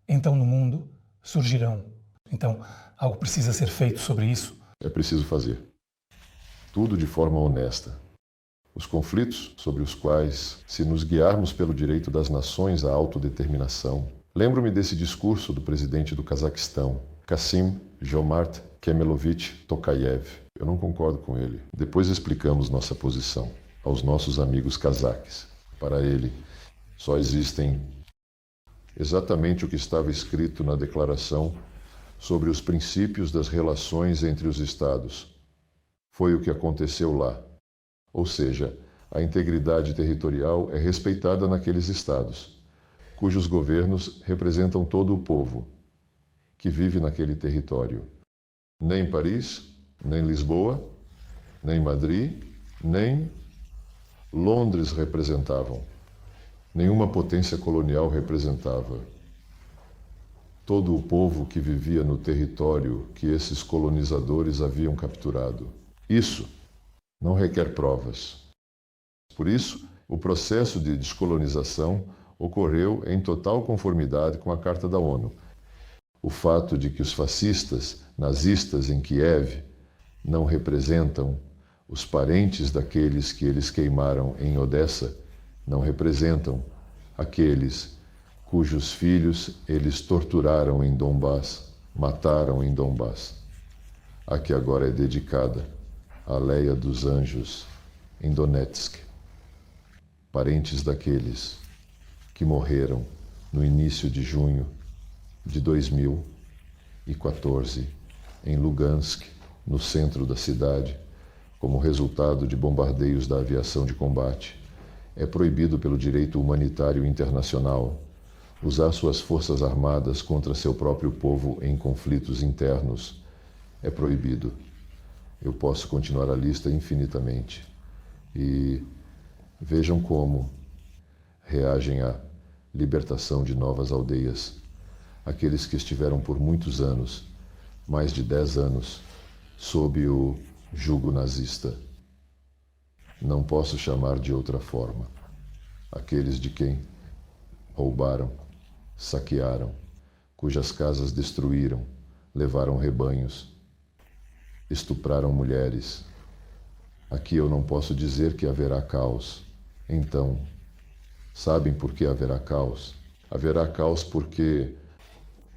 então no mundo surgirão. Então, algo precisa ser feito sobre isso. É preciso fazer. Tudo de forma honesta. Os conflitos sobre os quais, se nos guiarmos pelo direito das nações à autodeterminação. Lembro-me desse discurso do presidente do Cazaquistão, Kassym-Jomart Kemelovich Tokayev. Eu não concordo com ele. Depois explicamos nossa posição aos nossos amigos cazaques. Para ele, só existem exatamente o que estava escrito na declaração sobre os princípios das relações entre os Estados. Foi o que aconteceu lá. Ou seja, a integridade territorial é respeitada naqueles Estados, cujos governos representam todo o povo que vive naquele território. Nem Paris, nem Lisboa, nem Madrid, nem Londres representavam. Nenhuma potência colonial representava. Todo o povo que vivia no território que esses colonizadores haviam capturado. Isso não requer provas. Por isso, o processo de descolonização ocorreu em total conformidade com a Carta da ONU. O fato de que os fascistas nazistas em Kiev não representam os parentes daqueles que eles queimaram em Odessa, não representam aqueles cujos filhos eles torturaram em Donbás, mataram em Donbás. A que agora é dedicada a Leia dos Anjos, em Donetsk. Parentes daqueles que morreram no início de junho de 2014, em Lugansk, no centro da cidade, como resultado de bombardeios da aviação de combate. É proibido pelo direito humanitário internacional usar suas forças armadas contra seu próprio povo em conflitos internos. É proibido. Eu posso continuar a lista infinitamente. E vejam como reagem à libertação de novas aldeias. Aqueles que estiveram por muitos anos, mais de 10 anos, sob o jugo nazista. Não posso chamar de outra forma. Aqueles de quem roubaram, saquearam, cujas casas destruíram, levaram rebanhos, estupraram mulheres. Aqui eu não posso dizer que haverá caos. Então, sabem por que haverá caos? Haverá caos porque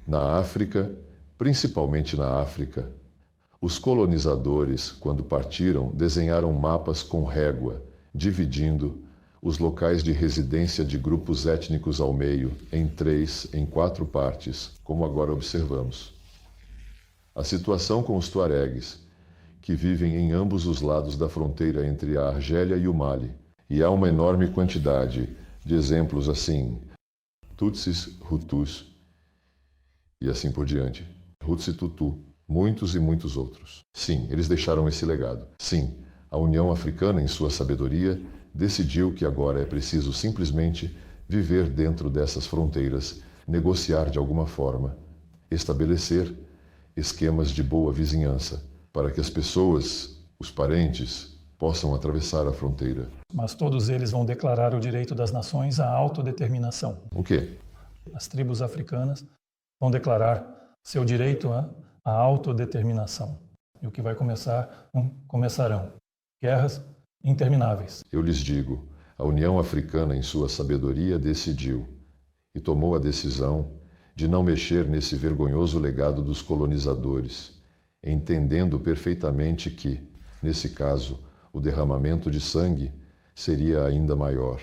na África, principalmente na África, os colonizadores, quando partiram, desenharam mapas com régua, dividindo os locais de residência de grupos étnicos ao meio, em 4 partes, como agora observamos. A situação com os tuaregues, que vivem em ambos os lados da fronteira entre a Argélia e o Mali, e há uma enorme quantidade de exemplos assim, Tutsis, Hutus e assim por diante, Hutsi Tutu, muitos e muitos outros. Sim, eles deixaram esse legado. Sim, a União Africana, em sua sabedoria, decidiu que agora é preciso simplesmente viver dentro dessas fronteiras, negociar de alguma forma, estabelecer esquemas de boa vizinhança, para que as pessoas, os parentes, possam atravessar a fronteira. Mas todos eles vão declarar o direito das nações à autodeterminação. O quê? As tribos africanas vão declarar seu direito à autodeterminação. E o que vai começarão guerras intermináveis. Eu lhes digo, a União Africana, em sua sabedoria, decidiu e tomou a decisão de não mexer nesse vergonhoso legado dos colonizadores, entendendo perfeitamente que, nesse caso, o derramamento de sangue seria ainda maior.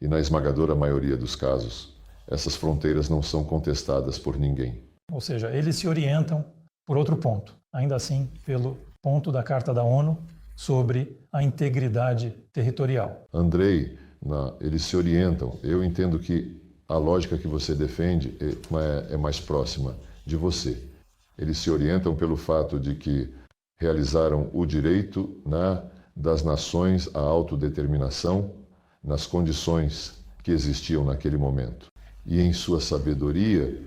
E na esmagadora maioria dos casos, essas fronteiras não são contestadas por ninguém. Ou seja, eles se orientam por outro ponto, ainda assim pelo ponto da Carta da ONU sobre a integridade territorial. Andrei, eles se orientam. Eu entendo que a lógica que você defende é mais próxima de você. Eles se orientam pelo fato de que realizaram o direito das nações à autodeterminação nas condições que existiam naquele momento. E em sua sabedoria,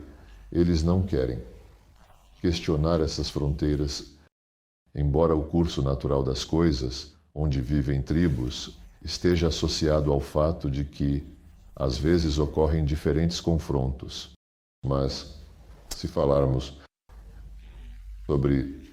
eles não querem questionar essas fronteiras, embora o curso natural das coisas, onde vivem tribos, esteja associado ao fato de que, às vezes, ocorrem diferentes confrontos. Mas, se falarmos sobre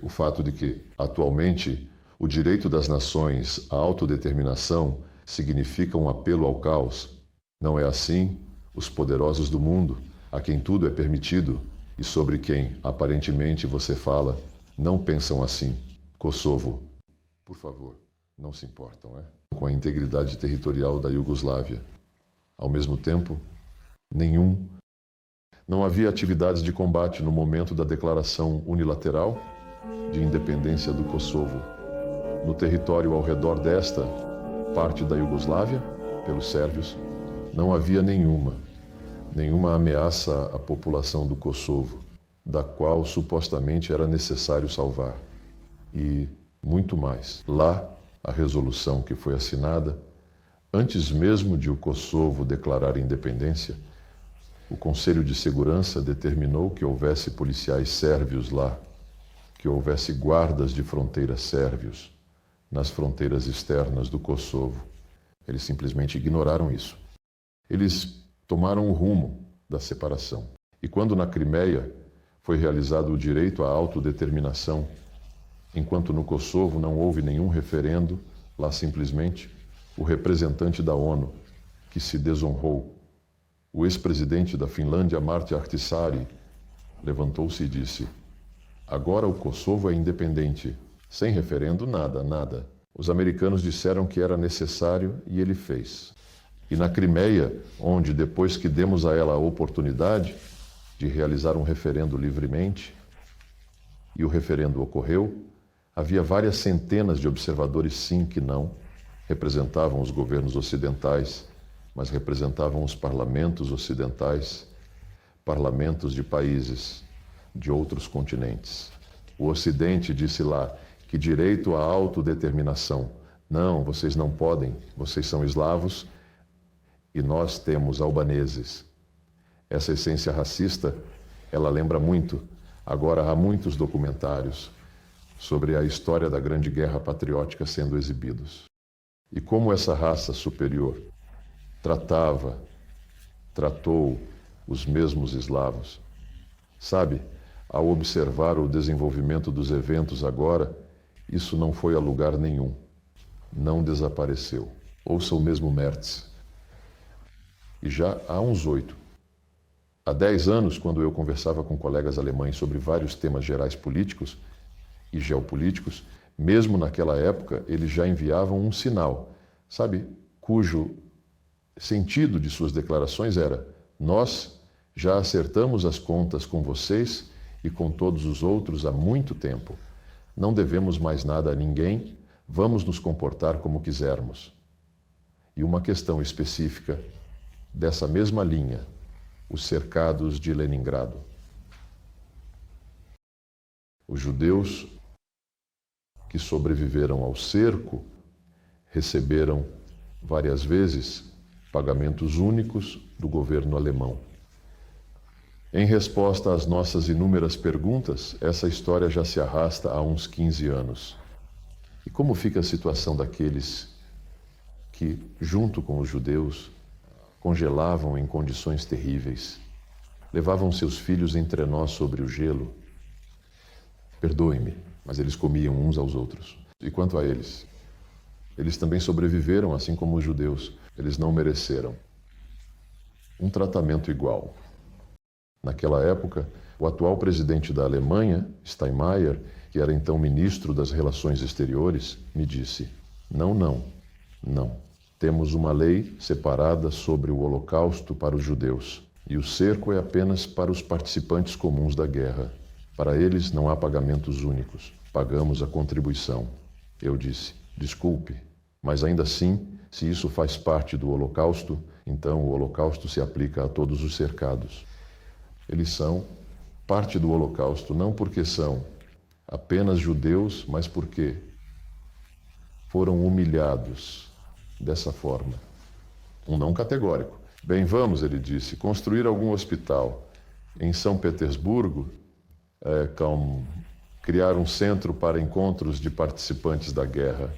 o fato de que, atualmente, o direito das nações à autodeterminação significa um apelo ao caos, não é assim? Os poderosos do mundo, a quem tudo é permitido e sobre quem, aparentemente, você fala, não pensam assim. Kosovo, por favor, não se importam, com a integridade territorial da Iugoslávia. Ao mesmo tempo, não havia atividades de combate no momento da declaração unilateral de independência do Kosovo. No território ao redor desta parte da Iugoslávia, pelos sérvios, não havia nenhuma ameaça à população do Kosovo, da qual supostamente era necessário salvar. E muito mais. Lá, a resolução que foi assinada, antes mesmo de o Kosovo declarar independência, o Conselho de Segurança determinou que houvesse policiais sérvios lá, que houvesse guardas de fronteiras sérvios nas fronteiras externas do Kosovo. Eles simplesmente ignoraram isso. Eles tomaram o rumo da separação. E quando na Crimeia foi realizado o direito à autodeterminação, enquanto no Kosovo não houve nenhum referendo, lá simplesmente o representante da ONU, que se desonrou, o ex-presidente da Finlândia, Martti Ahtisaari, levantou-se e disse: agora o Kosovo é independente. Sem referendo, nada. Os americanos disseram que era necessário e ele fez. E na Crimeia, onde depois que demos a ela a oportunidade de realizar um referendo livremente, e o referendo ocorreu, havia várias centenas de observadores, sim, que não representavam os governos ocidentais, mas representavam os parlamentos ocidentais, parlamentos de países de outros continentes. O Ocidente disse lá que direito à autodeterminação. Não, vocês não podem, vocês são eslavos e nós temos albaneses. Essa essência racista, ela lembra muito. Agora há muitos documentários sobre a história da Grande Guerra Patriótica sendo exibidos. E como essa raça superior tratou os mesmos eslavos. Sabe, ao observar o desenvolvimento dos eventos agora, isso não foi a lugar nenhum. Não desapareceu. Ouça o mesmo Merz. E já há uns 8. Há 10 anos, quando eu conversava com colegas alemães sobre vários temas gerais políticos e geopolíticos, mesmo naquela época, eles já enviavam um sinal, sabe, cujo sentido de suas declarações era: nós Já acertamos as contas com vocês e com todos os outros há muito tempo. Não devemos mais nada a ninguém, vamos nos comportar como quisermos. E uma questão específica dessa mesma linha, os cercados de Leningrado. Os judeus que sobreviveram ao cerco receberam várias vezes pagamentos únicos do governo alemão. Em resposta às nossas inúmeras perguntas, essa história já se arrasta há uns 15 anos. E como fica a situação daqueles que, junto com os judeus, congelavam em condições terríveis, levavam seus filhos em trenó sobre o gelo? Perdoem-me, mas eles comiam uns aos outros. E quanto a eles? Eles também sobreviveram, assim como os judeus. Eles não mereceram um tratamento igual. Naquela época, o atual presidente da Alemanha, Steinmeier, que era então ministro das Relações Exteriores, me disse: não, não, não. Temos uma lei separada sobre o Holocausto para os judeus, e o cerco é apenas para os participantes comuns da guerra. Para eles não há pagamentos únicos. Pagamos a contribuição. Eu disse: desculpe, mas ainda assim, se isso faz parte do Holocausto, então o Holocausto se aplica a todos os cercados. Eles são parte do Holocausto, não porque são apenas judeus, mas porque foram humilhados dessa forma. Um não categórico. Bem, vamos, ele disse, construir algum hospital em São Petersburgo, criar um centro para encontros de participantes da guerra.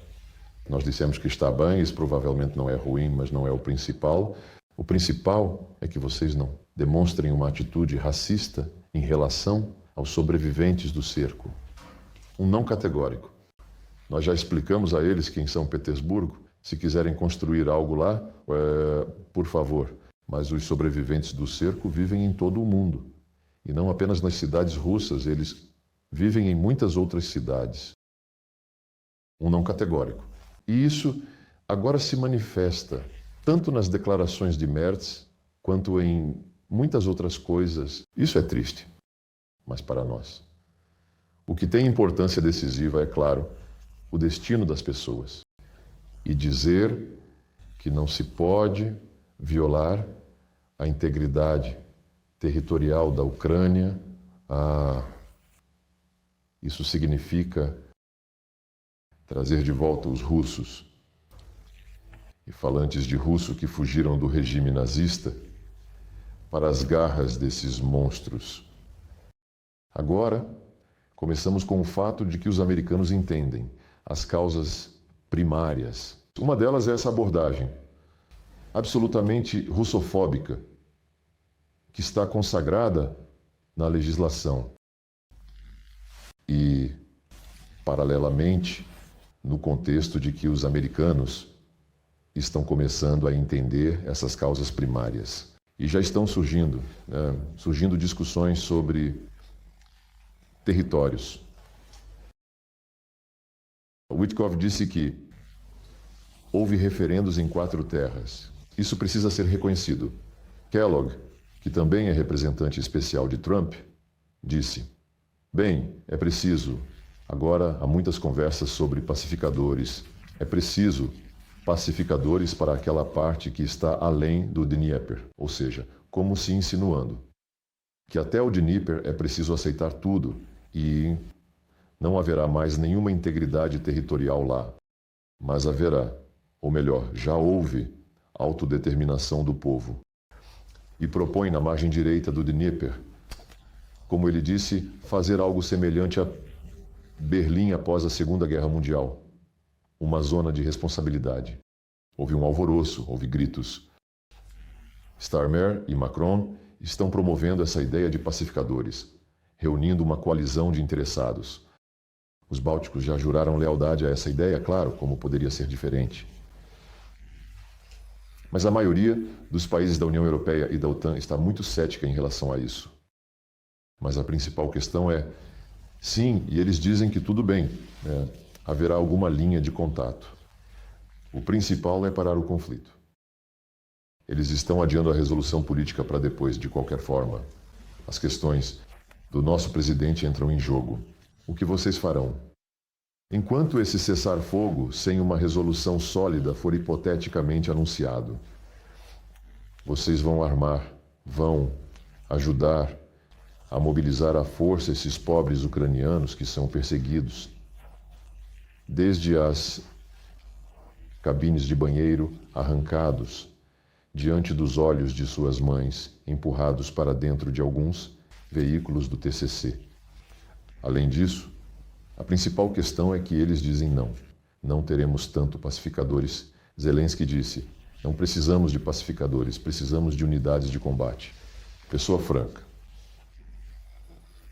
Nós dissemos que está bem, isso provavelmente não é ruim, mas não é o principal. O principal é que vocês não demonstrem uma atitude racista em relação aos sobreviventes do cerco. Um não categórico. Nós já explicamos a eles que em São Petersburgo, se quiserem construir algo lá, por favor. Mas os sobreviventes do cerco vivem em todo o mundo. E não apenas nas cidades russas, eles vivem em muitas outras cidades. Um não categórico. E isso agora se manifesta tanto nas declarações de Merz, quanto em muitas outras coisas. Isso é triste, mas para nós. O que tem importância decisiva é, claro, o destino das pessoas. E dizer que não se pode violar a integridade territorial da Ucrânia, isso significa trazer de volta os russos e falantes de russo que fugiram do regime nazista para as garras desses monstros. Agora, começamos com o fato de que os americanos entendem as causas primárias. Uma delas é essa abordagem absolutamente russofóbica que está consagrada na legislação e, paralelamente, no contexto de que os americanos estão começando a entender essas causas primárias. E já estão surgindo discussões sobre territórios. Witkoff disse que houve referendos em 4 terras. Isso precisa ser reconhecido. Kellogg, que também é representante especial de Trump, disse: bem, é preciso. Agora há muitas conversas sobre pacificadores. É preciso pacificadores para aquela parte que está além do Dnieper, ou seja, como se insinuando que até o Dnieper é preciso aceitar tudo e não haverá mais nenhuma integridade territorial lá, mas haverá, ou melhor, já houve autodeterminação do povo. E propõe na margem direita do Dnieper, como ele disse, fazer algo semelhante a Berlim após a Segunda Guerra Mundial. Uma zona de responsabilidade. Houve um alvoroço, houve gritos. Starmer e Macron estão promovendo essa ideia de pacificadores, reunindo uma coalizão de interessados. Os bálticos já juraram lealdade a essa ideia, claro, como poderia ser diferente. Mas a maioria dos países da União Europeia e da OTAN está muito cética em relação a isso. Mas a principal questão é, sim, e eles dizem que tudo bem, haverá alguma linha de contato. O principal é parar o conflito. Eles estão adiando a resolução política para depois, de qualquer forma. As questões do nosso presidente entram em jogo. O que vocês farão? Enquanto esse cessar-fogo, sem uma resolução sólida, for hipoteticamente anunciado, vocês vão armar, vão ajudar a mobilizar à força esses pobres ucranianos que são perseguidos, desde as cabines de banheiro arrancados diante dos olhos de suas mães, empurrados para dentro de alguns veículos do TCC. Além disso, a principal questão é que eles dizem não. Não teremos tanto pacificadores. Zelensky disse, não precisamos de pacificadores, precisamos de unidades de combate. Pessoa franca.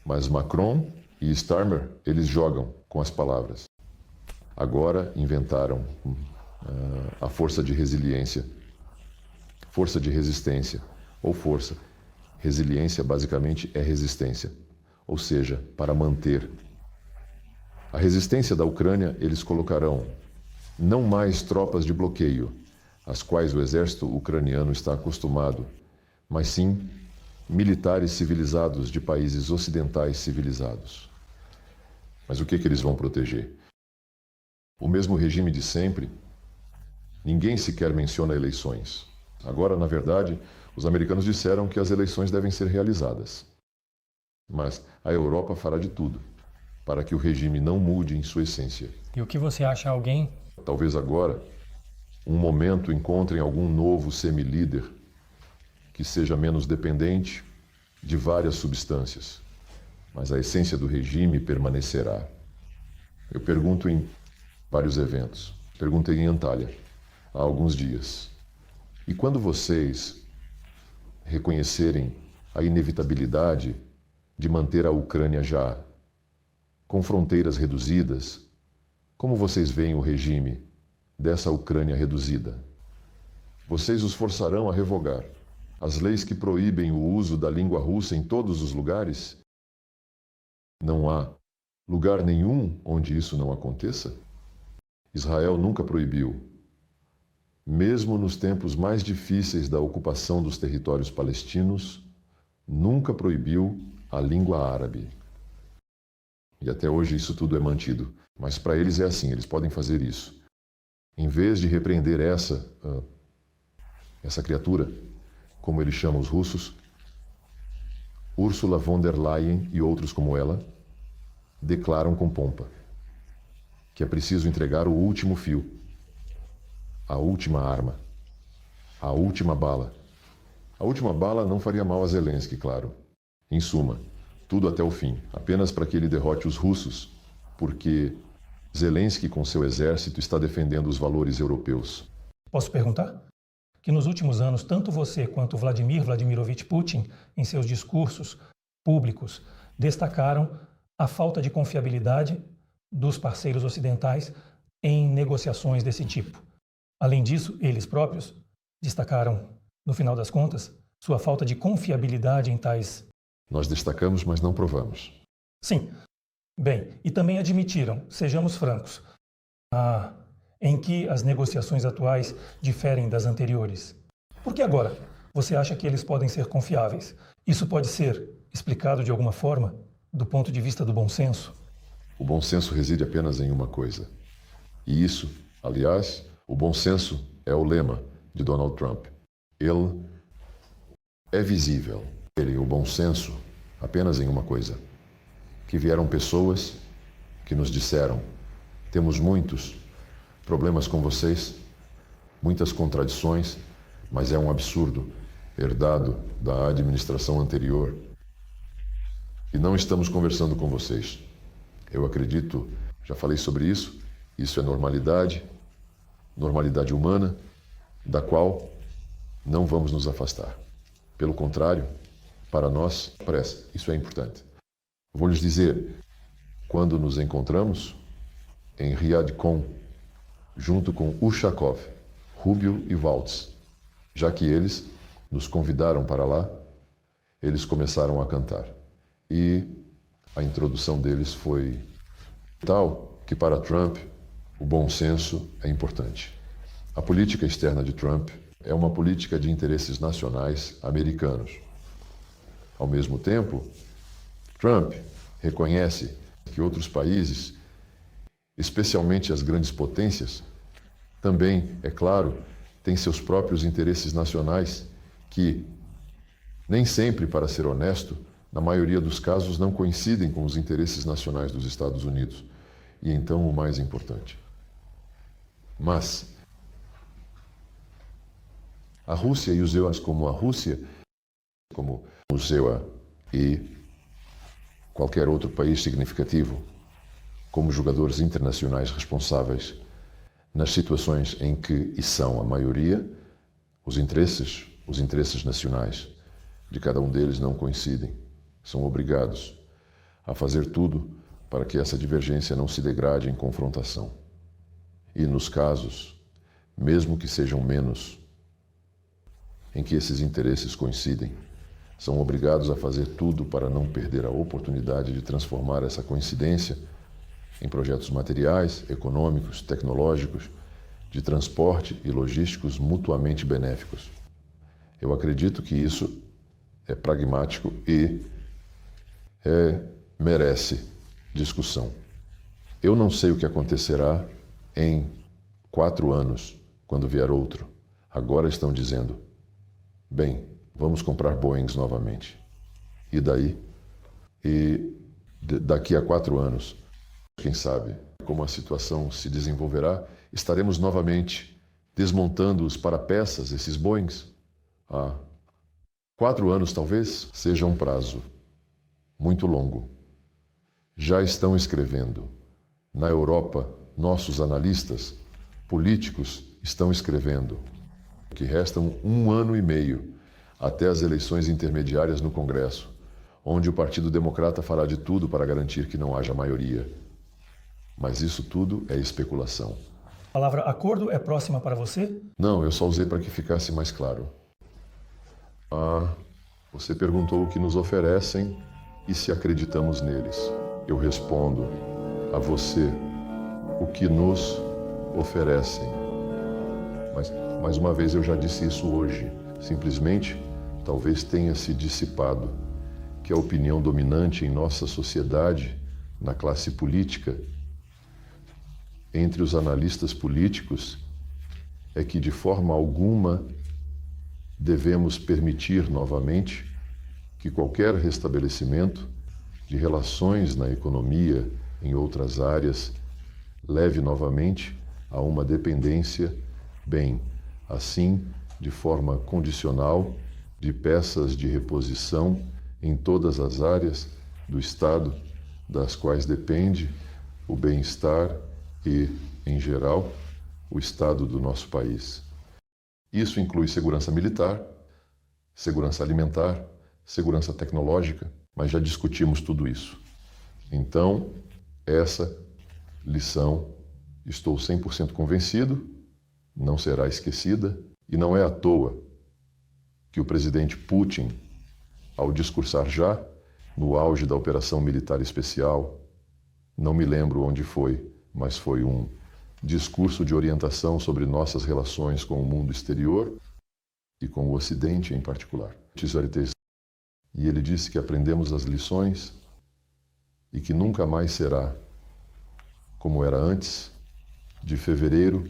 Mas Macron e Starmer, eles jogam com as palavras. Agora inventaram a força de resiliência. Força de resistência, ou força. Resiliência, basicamente, é resistência. Ou seja, para manter. A resistência da Ucrânia, eles colocarão não mais tropas de bloqueio, às quais o exército ucraniano está acostumado, mas sim militares civilizados de países ocidentais civilizados. Mas o que eles vão proteger? O mesmo regime de sempre? Ninguém sequer menciona eleições. Agora, na verdade, os americanos disseram que as eleições devem ser realizadas. Mas a Europa fará de tudo para que o regime não mude em sua essência. E o que você acha alguém? Talvez agora, um momento, encontrem algum novo semi-líder que seja menos dependente de várias substâncias. Mas a essência do regime permanecerá. Eu pergunto em vários eventos. Perguntei em Antália há alguns dias. E quando vocês reconhecerem a inevitabilidade de manter a Ucrânia já com fronteiras reduzidas, como vocês veem o regime dessa Ucrânia reduzida? Vocês os forçarão a revogar as leis que proíbem o uso da língua russa em todos os lugares? Não há lugar nenhum onde isso não aconteça? Israel nunca proibiu, mesmo nos tempos mais difíceis da ocupação dos territórios palestinos, nunca proibiu a língua árabe. E até hoje isso tudo é mantido. Mas para eles é assim, eles podem fazer isso. Em vez de repreender essa criatura, como eles chamam os russos, Ursula von der Leyen e outros como ela, declaram com pompa que é preciso entregar o último fio, a última arma, a última bala. A última bala não faria mal a Zelensky, claro. Em suma, tudo até o fim, apenas para que ele derrote os russos, porque Zelensky, com seu exército, está defendendo os valores europeus. Posso perguntar? Que nos últimos anos, tanto você quanto Vladimir Vladimirovich Putin, em seus discursos públicos, destacaram a falta de confiabilidade dos parceiros ocidentais em negociações desse tipo. Além disso, eles próprios destacaram, no final das contas, sua falta de confiabilidade em tais... Nós destacamos, mas não provamos. Sim. Bem, e também admitiram, sejamos francos, em que as negociações atuais diferem das anteriores. Por que agora você acha que eles podem ser confiáveis? Isso pode ser explicado de alguma forma, do ponto de vista do bom senso? O bom senso reside apenas em uma coisa. E isso, aliás, o bom senso é o lema de Donald Trump. Ele é visível. O bom senso apenas em uma coisa. Que vieram pessoas que nos disseram: temos muitos problemas com vocês, muitas contradições, mas é um absurdo herdado da administração anterior. E não estamos conversando com vocês. Eu acredito, já falei sobre isso, isso é normalidade humana, da qual não vamos nos afastar. Pelo contrário, para nós, isso é importante. Vou lhes dizer, quando nos encontramos em Riyadh Com, junto com Ushakov, Rubio e Waltz, já que eles nos convidaram para lá, eles começaram a cantar. E a introdução deles foi tal que para Trump o bom senso é importante. A política externa de Trump é uma política de interesses nacionais americanos. Ao mesmo tempo, Trump reconhece que outros países, especialmente as grandes potências, também, é claro, têm seus próprios interesses nacionais que, nem sempre, para ser honesto, na maioria dos casos não coincidem com os interesses nacionais dos Estados Unidos. E então o mais importante. Mas a Rússia e os EUAs como a Rússia, como o EUA e qualquer outro país significativo, como jogadores internacionais responsáveis nas situações em que, e são a maioria, os interesses nacionais de cada um deles não coincidem. São obrigados a fazer tudo para que essa divergência não se degrade em confrontação. E nos casos, mesmo que sejam menos, em que esses interesses coincidem, são obrigados a fazer tudo para não perder a oportunidade de transformar essa coincidência em projetos materiais, econômicos, tecnológicos, de transporte e logísticos mutuamente benéficos. Eu acredito que isso é pragmático e merece discussão. Eu não sei o que acontecerá em 4 anos, quando vier outro. Agora estão dizendo, bem, vamos comprar Boeings novamente. E daí? E daqui a 4 anos, quem sabe, como a situação se desenvolverá, estaremos novamente desmontando os parapeças, esses Boeings. 4 anos talvez seja um prazo muito longo. Já estão escrevendo. Na Europa, nossos analistas políticos estão escrevendo que restam 1 ano e meio até as eleições intermediárias no Congresso, onde o Partido Democrata fará de tudo para garantir que não haja maioria. Mas isso tudo é especulação. A palavra acordo é próxima para você? Não, eu só usei para que ficasse mais claro. Você perguntou o que nos oferecem e se acreditamos neles. Eu respondo a você o que nos oferecem. Mas, mais uma vez, eu já disse isso hoje. Simplesmente, talvez tenha se dissipado que a opinião dominante em nossa sociedade, na classe política, entre os analistas políticos, é que de forma alguma devemos permitir novamente que qualquer restabelecimento de relações na economia, em outras áreas, leve novamente a uma dependência, assim, de forma condicional, de peças de reposição em todas as áreas do Estado, das quais depende o bem-estar e, em geral, o Estado do nosso país. Isso inclui segurança militar, segurança alimentar, segurança tecnológica, mas já discutimos tudo isso. Então, essa lição, estou 100% convencido, não será esquecida, e não é à toa que o presidente Putin, ao discursar já, no auge da operação militar especial, não me lembro onde foi, mas foi um discurso de orientação sobre nossas relações com o mundo exterior e com o Ocidente em particular. E ele disse que aprendemos as lições e que nunca mais será como era antes de fevereiro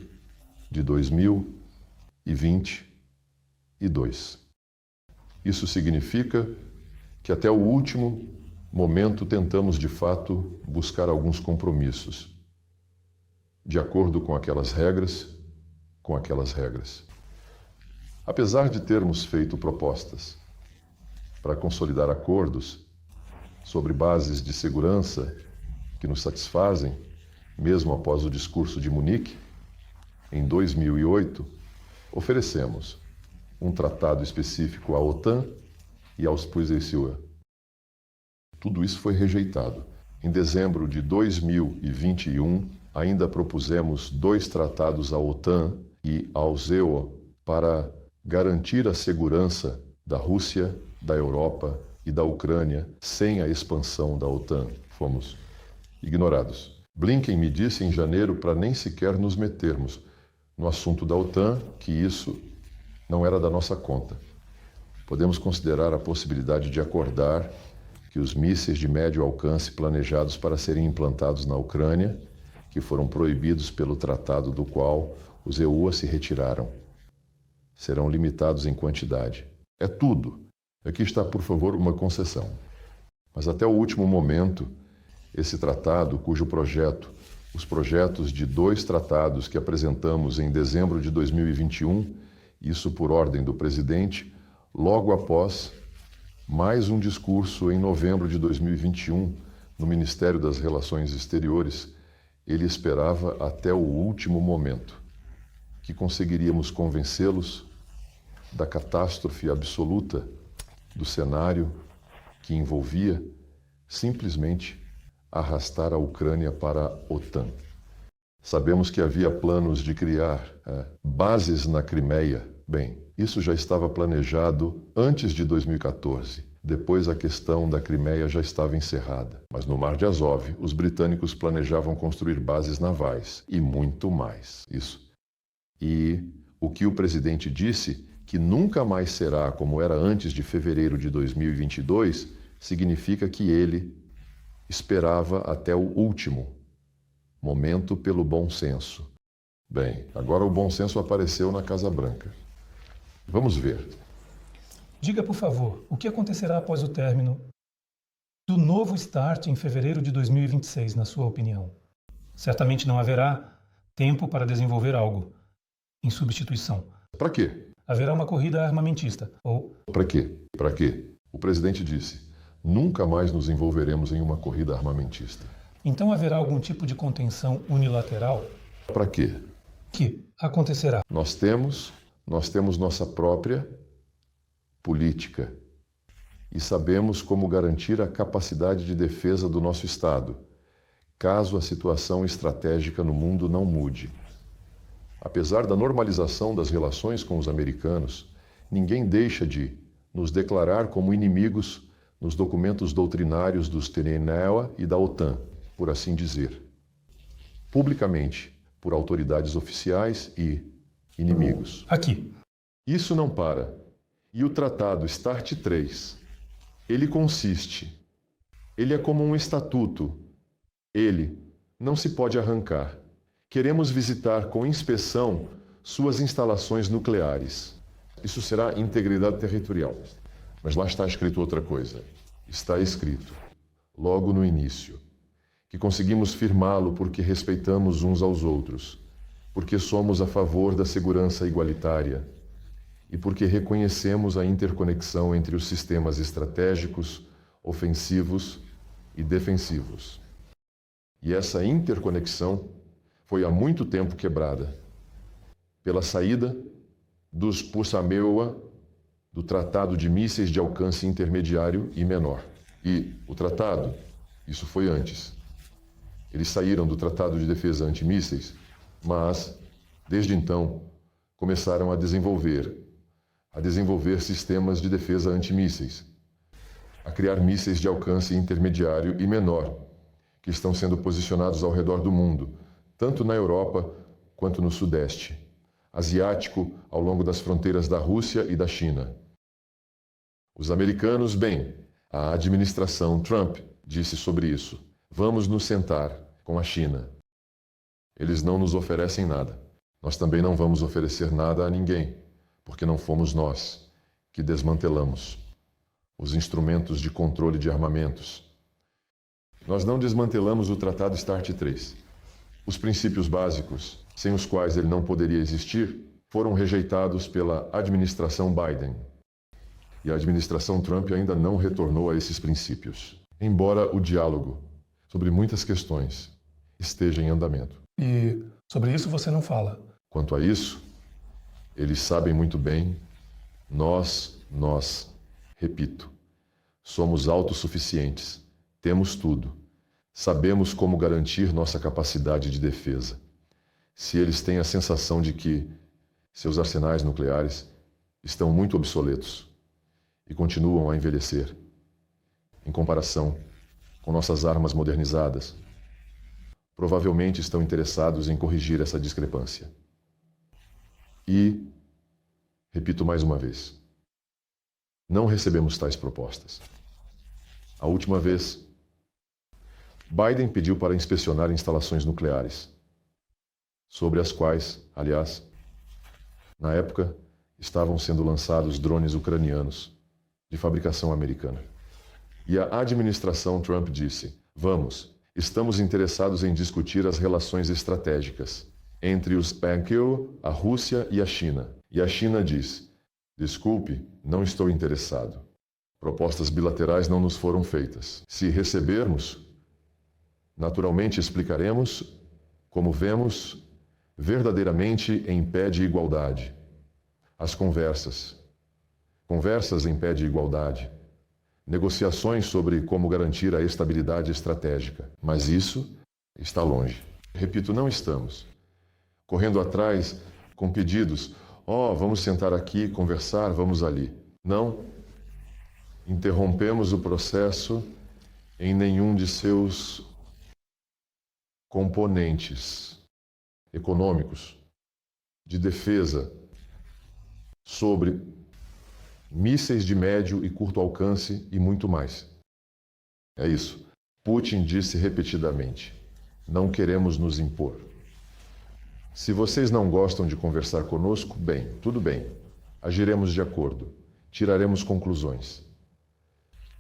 de 2022. Isso significa que até o último momento tentamos de fato buscar alguns compromissos de acordo com aquelas regras, Apesar de termos feito propostas para consolidar acordos sobre bases de segurança que nos satisfazem, mesmo após o discurso de Munique, em 2008, oferecemos um tratado específico à OTAN e aos países. Tudo isso foi rejeitado. Em dezembro de 2021, ainda propusemos 2 tratados à OTAN e ao EUA para garantir a segurança da Rússia, da Europa e da Ucrânia sem a expansão da OTAN. Fomos ignorados. Blinken me disse em janeiro para nem sequer nos metermos no assunto da OTAN, que isso Não era da nossa conta. Podemos considerar a possibilidade de acordar que os mísseis de médio alcance planejados para serem implantados na Ucrânia, que foram proibidos pelo tratado do qual os EUA se retiraram, serão limitados em quantidade. É tudo. Aqui está, por favor, uma concessão. Mas até o último momento, esse tratado, cujo projeto, os projetos de 2 tratados que apresentamos em dezembro de 2021, isso por ordem do presidente, logo após mais um discurso em novembro de 2021 no Ministério das Relações Exteriores, ele esperava até o último momento que conseguiríamos convencê-los da catástrofe absoluta do cenário que envolvia simplesmente arrastar a Ucrânia para a OTAN. Sabemos que havia planos de criar bases na Crimeia. Bem, isso já estava planejado antes de 2014. Depois a questão da Crimeia já estava encerrada. Mas no Mar de Azov, os britânicos planejavam construir bases navais e muito mais. Isso. E o que o presidente disse, que nunca mais será como era antes de fevereiro de 2022, significa que ele esperava até o último momento pelo bom senso. Bem, agora o bom senso apareceu na Casa Branca. Vamos ver. Diga, por favor, o que acontecerá após o término do novo START em fevereiro de 2026, na sua opinião? Certamente não haverá tempo para desenvolver algo em substituição. Para quê? Haverá uma corrida armamentista, ou... Para quê? Para quê? O presidente disse, nunca mais nos envolveremos em uma corrida armamentista. Então haverá algum tipo de contenção unilateral? Para quê? Que acontecerá? Nós temos nossa própria política e sabemos como garantir a capacidade de defesa do nosso Estado, caso a situação estratégica no mundo não mude. Apesar da normalização das relações com os americanos, ninguém deixa de nos declarar como inimigos nos documentos doutrinários dos TNEA e da OTAN, por assim dizer, publicamente, por autoridades oficiais e inimigos. Aqui. Isso não para. E o Tratado START 3, ele é como um estatuto. Ele não se pode arrancar. Queremos visitar com inspeção suas instalações nucleares. Isso será integridade territorial. Mas lá está escrito outra coisa. Está escrito, logo no início, que conseguimos firmá-lo porque respeitamos uns aos outros, porque somos a favor da segurança igualitária e porque reconhecemos a interconexão entre os sistemas estratégicos, ofensivos e defensivos. E essa interconexão foi há muito tempo quebrada pela saída dos Pussamewa do Tratado de Mísseis de Alcance Intermediário e Menor. E o tratado, isso foi antes. Eles saíram do Tratado de Defesa Antimísseis, mas, desde então, começaram a desenvolver sistemas de defesa antimísseis, a criar mísseis de alcance intermediário e menor, que estão sendo posicionados ao redor do mundo, tanto na Europa quanto no Sudeste Asiático, ao longo das fronteiras da Rússia e da China. Os americanos, bem, a administração Trump disse sobre isso. Vamos nos sentar com a China. Eles não nos oferecem nada. Nós também não vamos oferecer nada a ninguém, porque não fomos nós que desmantelamos os instrumentos de controle de armamentos. Nós não desmantelamos o Tratado START 3. Os princípios básicos, sem os quais ele não poderia existir, foram rejeitados pela administração Biden. E a administração Trump ainda não retornou a esses princípios, embora o diálogo sobre muitas questões esteja em andamento. E sobre isso você não fala. Quanto a isso, eles sabem muito bem, nós, repito, somos autossuficientes, temos tudo, sabemos como garantir nossa capacidade de defesa. Se eles têm a sensação de que seus arsenais nucleares estão muito obsoletos e continuam a envelhecer, em comparação com nossas armas modernizadas, provavelmente estão interessados em corrigir essa discrepância. E Repito mais uma vez. Não recebemos tais propostas. A última vez, Biden pediu para inspecionar instalações nucleares, sobre as quais, aliás, na época, estavam sendo lançados drones ucranianos, de fabricação americana. E a administração Trump disse: vamos, estamos interessados em discutir as relações estratégicas entre os Pankyo, a Rússia e a China. E a China diz: desculpe, não estou interessado. Propostas bilaterais não nos foram feitas. Se recebermos, naturalmente explicaremos como vemos verdadeiramente em pé de igualdade. As conversas em pé de igualdade. Negociações sobre como garantir a estabilidade estratégica. Mas isso está longe. Repito, não estamos correndo atrás com pedidos: vamos sentar aqui, conversar, vamos ali. Não interrompemos o processo em nenhum de seus componentes econômicos, de defesa, sobre mísseis de médio e curto alcance e muito mais. É isso. Putin disse repetidamente: não queremos nos impor. Se vocês não gostam de conversar conosco, bem, tudo bem. Agiremos de acordo. Tiraremos conclusões.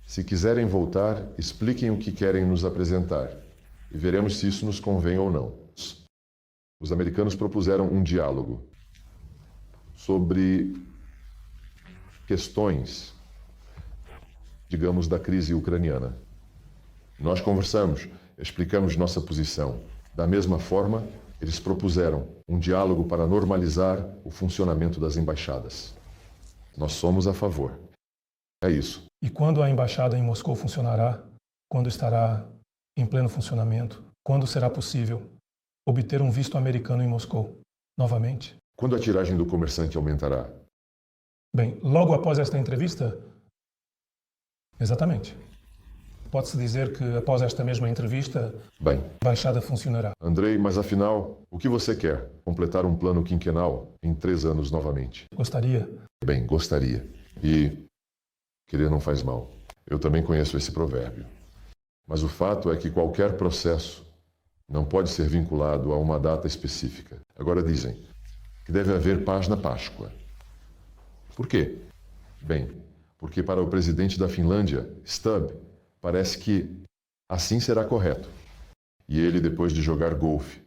Se quiserem voltar, expliquem o que querem nos apresentar e veremos se isso nos convém ou não. Os americanos propuseram um diálogo sobre questões, digamos, da crise ucraniana. Nós conversamos, explicamos nossa posição. Da mesma forma, eles propuseram um diálogo para normalizar o funcionamento das embaixadas. Nós somos a favor. É isso. E quando a embaixada em Moscou funcionará? Quando estará em pleno funcionamento? Quando será possível obter um visto americano em Moscou novamente? Quando a tiragem do comerciante aumentará? Bem, logo após esta entrevista? Exatamente. Pode-se dizer que após esta mesma entrevista, bem, a embaixada funcionará. Andrei, mas afinal, o que você quer? Completar um plano quinquenal em 3 anos novamente? Gostaria. Bem, gostaria. E querer não faz mal. Eu também conheço esse provérbio. Mas o fato é que qualquer processo não pode ser vinculado a uma data específica. Agora dizem que deve haver paz na Páscoa. Por quê? Bem, porque para o presidente da Finlândia, Stubb, parece que assim será correto. E ele, depois de jogar golfe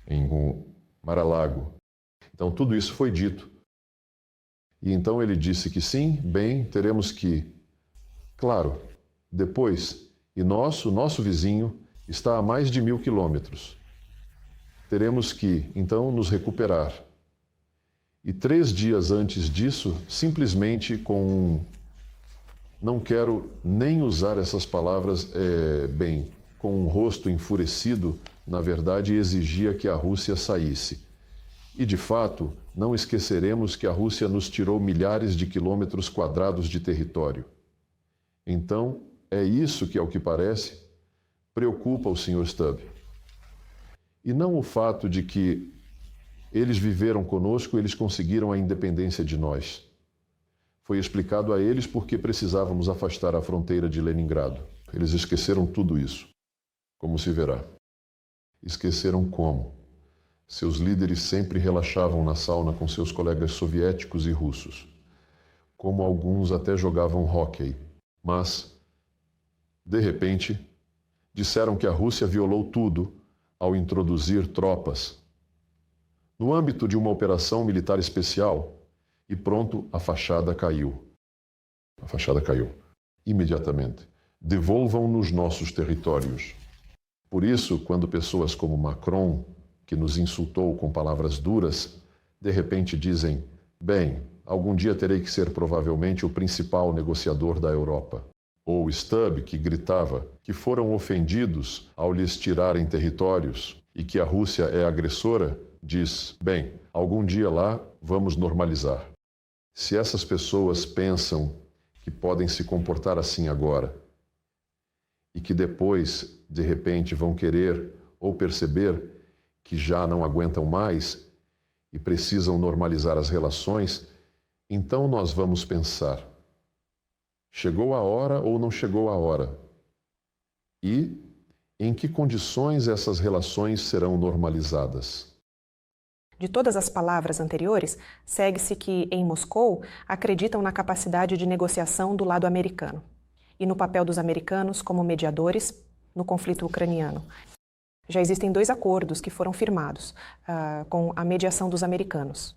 em Mar-a-Lago. Então tudo isso foi dito. E então ele disse que sim, bem, teremos que... Claro, depois, e nosso vizinho está a mais de 1.000 quilômetros. Teremos que, então, nos recuperar. E 3 dias antes disso, simplesmente não quero nem usar essas palavras, com um rosto enfurecido, na verdade, exigia que a Rússia saísse. E, de fato, não esqueceremos que a Rússia nos tirou milhares de quilômetros quadrados de território. Então, é isso que, ao que parece, preocupa o Sr. Stubb. E não o fato de que eles viveram conosco, eles conseguiram a independência de nós. Foi explicado a eles porque precisávamos afastar a fronteira de Leningrado. Eles esqueceram tudo isso, como se verá. Esqueceram como? Seus líderes sempre relaxavam na sauna com seus colegas soviéticos e russos. Como alguns até jogavam hóquei. Mas, de repente, disseram que a Rússia violou tudo ao introduzir tropas no âmbito de uma operação militar especial, e pronto, a fachada caiu. A fachada caiu. Imediatamente. Devolvam-nos nossos territórios. Por isso, quando pessoas como Macron, que nos insultou com palavras duras, de repente dizem: bem, algum dia terei que ser provavelmente o principal negociador da Europa. Ou Stubb, que gritava que foram ofendidos ao lhes tirarem territórios e que a Rússia é agressora, diz: bem, algum dia lá vamos normalizar. Se essas pessoas pensam que podem se comportar assim agora e que depois, de repente, vão querer ou perceber que já não aguentam mais e precisam normalizar as relações, Então nós vamos pensar: chegou a hora ou não chegou a hora? E em que condições essas relações serão normalizadas? De todas as palavras anteriores, segue-se que, em Moscou, acreditam na capacidade de negociação do lado americano e no papel dos americanos como mediadores no conflito ucraniano. Já existem 2 acordos que foram firmados com a mediação dos americanos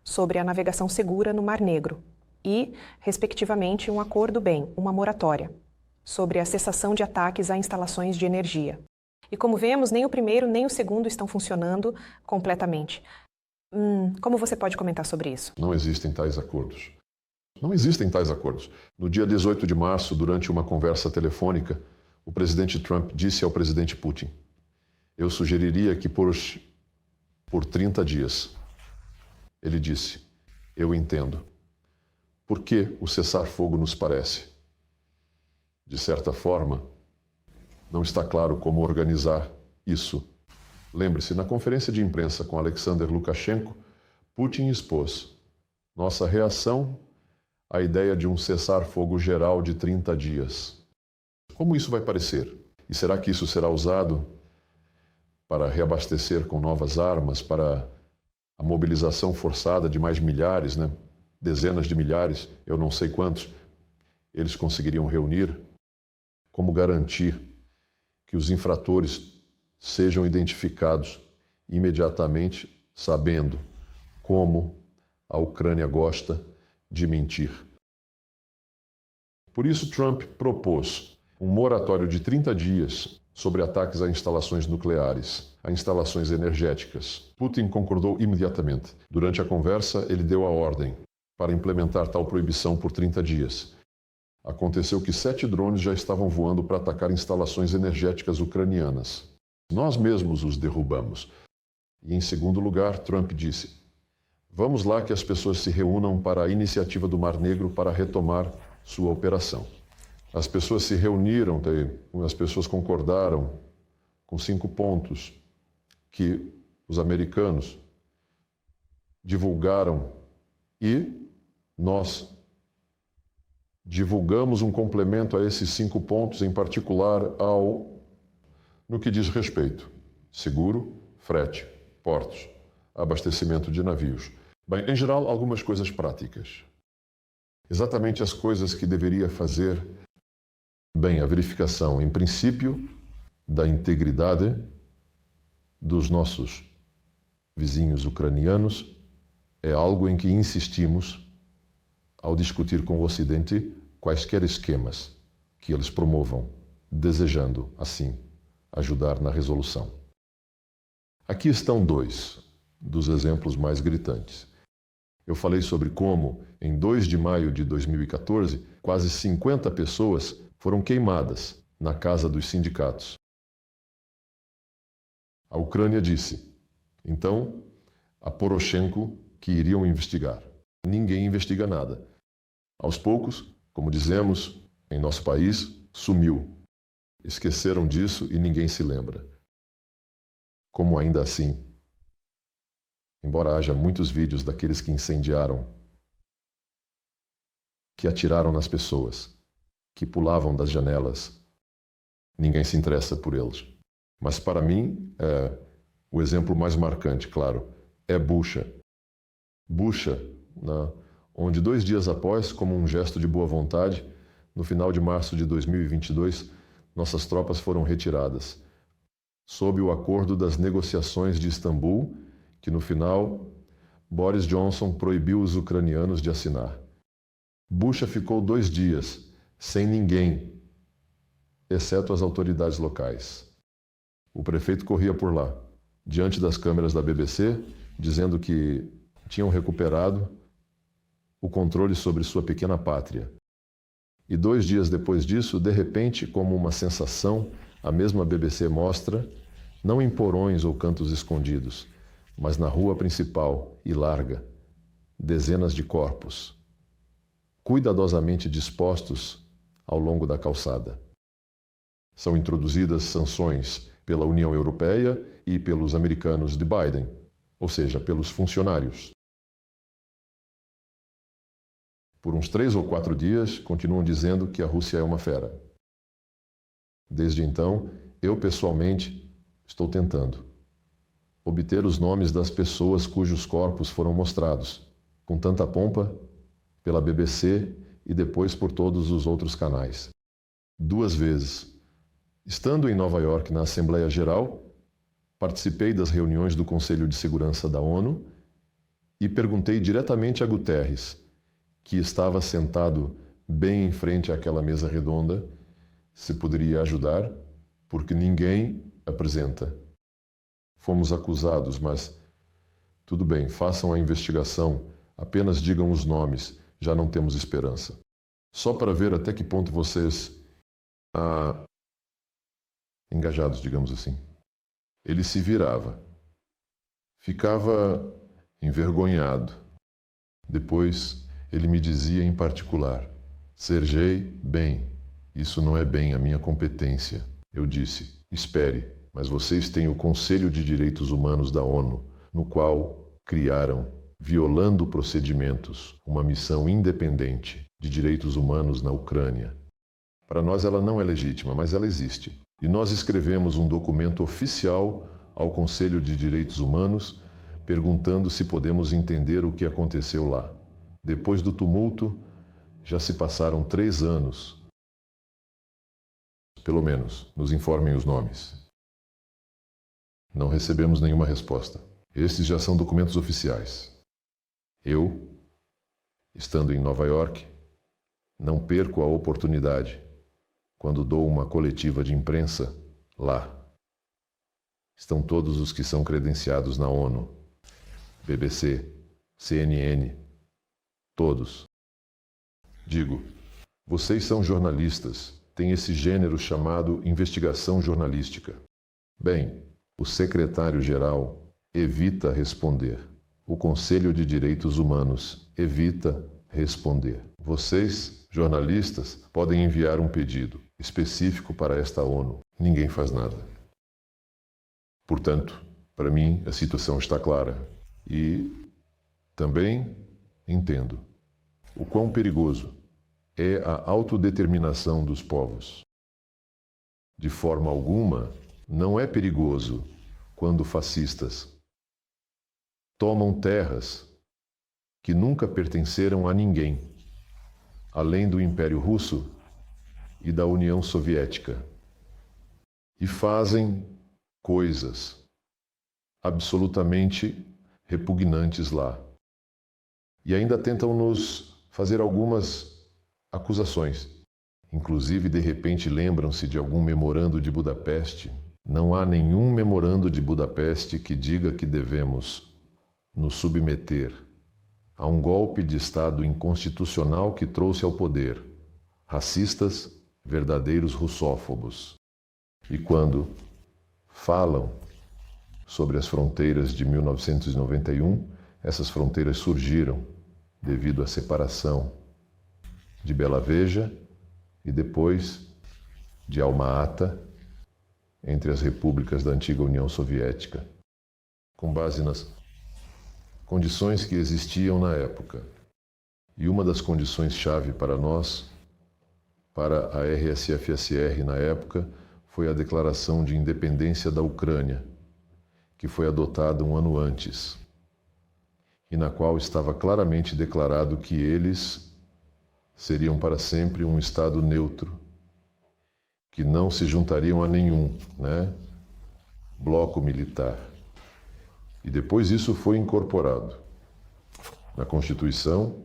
sobre a navegação segura no Mar Negro e, respectivamente, um acordo uma moratória, sobre a cessação de ataques a instalações de energia. E como vemos, nem o primeiro nem o segundo estão funcionando completamente. Como você pode comentar sobre isso? Não existem tais acordos. Não existem tais acordos. No dia 18 de março, durante uma conversa telefônica, o presidente Trump disse ao presidente Putin: eu sugeriria que por 30 dias. Ele disse: eu entendo. Por que o cessar-fogo nos parece? De certa forma, não está claro como organizar isso. Lembre-se, na conferência de imprensa com Alexander Lukashenko, Putin expôs nossa reação à ideia de um cessar-fogo geral de 30 dias. Como isso vai parecer? E será que isso será usado para reabastecer com novas armas, para a mobilização forçada de mais milhares, dezenas de milhares, eu não sei quantos, eles conseguiriam reunir? Como garantir que os infratores sejam identificados imediatamente, sabendo como a Ucrânia gosta de mentir? Por isso, Trump propôs um moratório de 30 dias sobre ataques a instalações nucleares, a instalações energéticas. Putin concordou imediatamente. Durante a conversa, ele deu a ordem para implementar tal proibição por 30 dias. Aconteceu que 7 drones já estavam voando para atacar instalações energéticas ucranianas. Nós mesmos os derrubamos. E, em segundo lugar, Trump disse: vamos lá que as pessoas se reúnam para a iniciativa do Mar Negro para retomar sua operação. As pessoas se reuniram, as pessoas concordaram com 5 pontos que os americanos divulgaram e nós divulgamos um complemento a esses 5 pontos, em particular no que diz respeito: seguro, frete, portos, abastecimento de navios. Bem, em geral, algumas coisas práticas. Exatamente as coisas que deveria fazer. Bem, a verificação, em princípio, da integridade dos nossos vizinhos ucranianos é algo em que insistimos ao discutir com o Ocidente quaisquer esquemas que eles promovam, desejando, assim, ajudar na resolução. Aqui estão 2 dos exemplos mais gritantes. Eu falei sobre como, em 2 de maio de 2014, quase 50 pessoas foram queimadas na casa dos sindicatos. A Ucrânia disse, então, a Poroshenko que iriam investigar. Ninguém investiga nada. Aos poucos, como dizemos em nosso país, sumiu. Esqueceram disso e ninguém se lembra. Como ainda assim, embora haja muitos vídeos daqueles que incendiaram, que atiraram nas pessoas, que pulavam das janelas, ninguém se interessa por eles. Mas para mim, o exemplo mais marcante, claro, é Bucha. Bucha, onde 2 dias após, como um gesto de boa vontade, no final de março de 2022, nossas tropas foram retiradas, sob o acordo das negociações de Istambul, que no final Boris Johnson proibiu os ucranianos de assinar. Bucha ficou 2 dias sem ninguém, exceto as autoridades locais. O prefeito corria por lá, diante das câmeras da BBC, dizendo que tinham recuperado o controle sobre sua pequena pátria. E 2 dias depois disso, de repente, como uma sensação, a mesma BBC mostra, não em porões ou cantos escondidos, mas na rua principal e larga, dezenas de corpos, cuidadosamente dispostos ao longo da calçada. São introduzidas sanções pela União Europeia e pelos americanos de Biden, ou seja, pelos funcionários. Por uns 3 ou 4 dias, continuam dizendo que a Rússia é uma fera. Desde então, eu pessoalmente estou tentando obter os nomes das pessoas cujos corpos foram mostrados, com tanta pompa, pela BBC e depois por todos os outros canais. 2 vezes. Estando em Nova York na Assembleia Geral, participei das reuniões do Conselho de Segurança da ONU e perguntei diretamente a Guterres, que estava sentado bem em frente àquela mesa redonda, se poderia ajudar, porque ninguém apresenta. Fomos acusados, mas tudo bem, façam a investigação, apenas digam os nomes, já não temos esperança. Só para ver até que ponto vocês engajados, digamos assim. Ele se virava. Ficava envergonhado. Depois, ele me dizia em particular: Sergei, bem, isso não é bem a minha competência. Eu disse: espere, mas vocês têm o Conselho de Direitos Humanos da ONU, no qual criaram, violando procedimentos, uma missão independente de direitos humanos na Ucrânia. Para nós ela não é legítima, mas ela existe. E nós escrevemos um documento oficial ao Conselho de Direitos Humanos, perguntando se podemos entender o que aconteceu lá. Depois do tumulto, já se passaram 3 anos. Pelo menos, nos informem os nomes. Não recebemos nenhuma resposta. Esses já são documentos oficiais. Eu, estando em Nova York, não perco a oportunidade quando dou uma coletiva de imprensa lá. Estão todos os que são credenciados na ONU, BBC, CNN, todos. Digo, vocês são jornalistas, têm esse gênero chamado investigação jornalística. Bem, o secretário-geral evita responder. O Conselho de Direitos Humanos evita responder. Vocês, jornalistas, podem enviar um pedido específico para esta ONU. Ninguém faz nada. Portanto, para mim, a situação está clara. E também entendo o quão perigoso é a autodeterminação dos povos. De forma alguma, não é perigoso quando fascistas tomam terras que nunca pertenceram a ninguém, além do Império Russo e da União Soviética, e fazem coisas absolutamente repugnantes lá. E ainda tentam nos fazer algumas acusações. Inclusive, de repente, lembram-se de algum memorando de Budapeste. Não há nenhum memorando de Budapeste que diga que devemos nos submeter a um golpe de Estado inconstitucional que trouxe ao poder racistas, verdadeiros russófobos. E quando falam sobre as fronteiras de 1991, essas fronteiras surgiram devido à separação de Bela Veja e depois de Alma-Ata entre as repúblicas da antiga União Soviética, com base nas condições que existiam na época. E uma das condições-chave para nós, para a RSFSR na época, foi a Declaração de Independência da Ucrânia, que foi adotada um ano antes, e na qual estava claramente declarado que eles seriam para sempre um Estado neutro, que não se juntariam a nenhum, bloco militar. E depois isso foi incorporado na Constituição,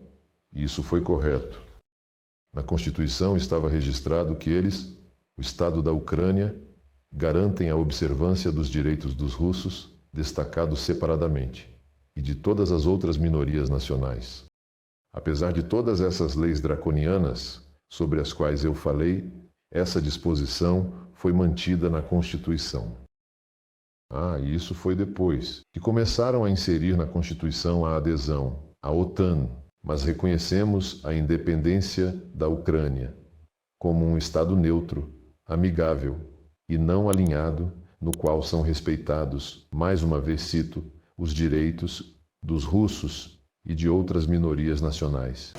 e isso foi correto. Na Constituição estava registrado que eles, o Estado da Ucrânia, garantem a observância dos direitos dos russos, destacados separadamente, e de todas as outras minorias nacionais. Apesar de todas essas leis draconianas, sobre as quais eu falei, essa disposição foi mantida na Constituição. E isso foi depois, que começaram a inserir na Constituição a adesão à OTAN, mas reconhecemos a independência da Ucrânia como um Estado neutro, amigável e não alinhado, no qual são respeitados, mais uma vez cito, os direitos dos russos e de outras minorias nacionais.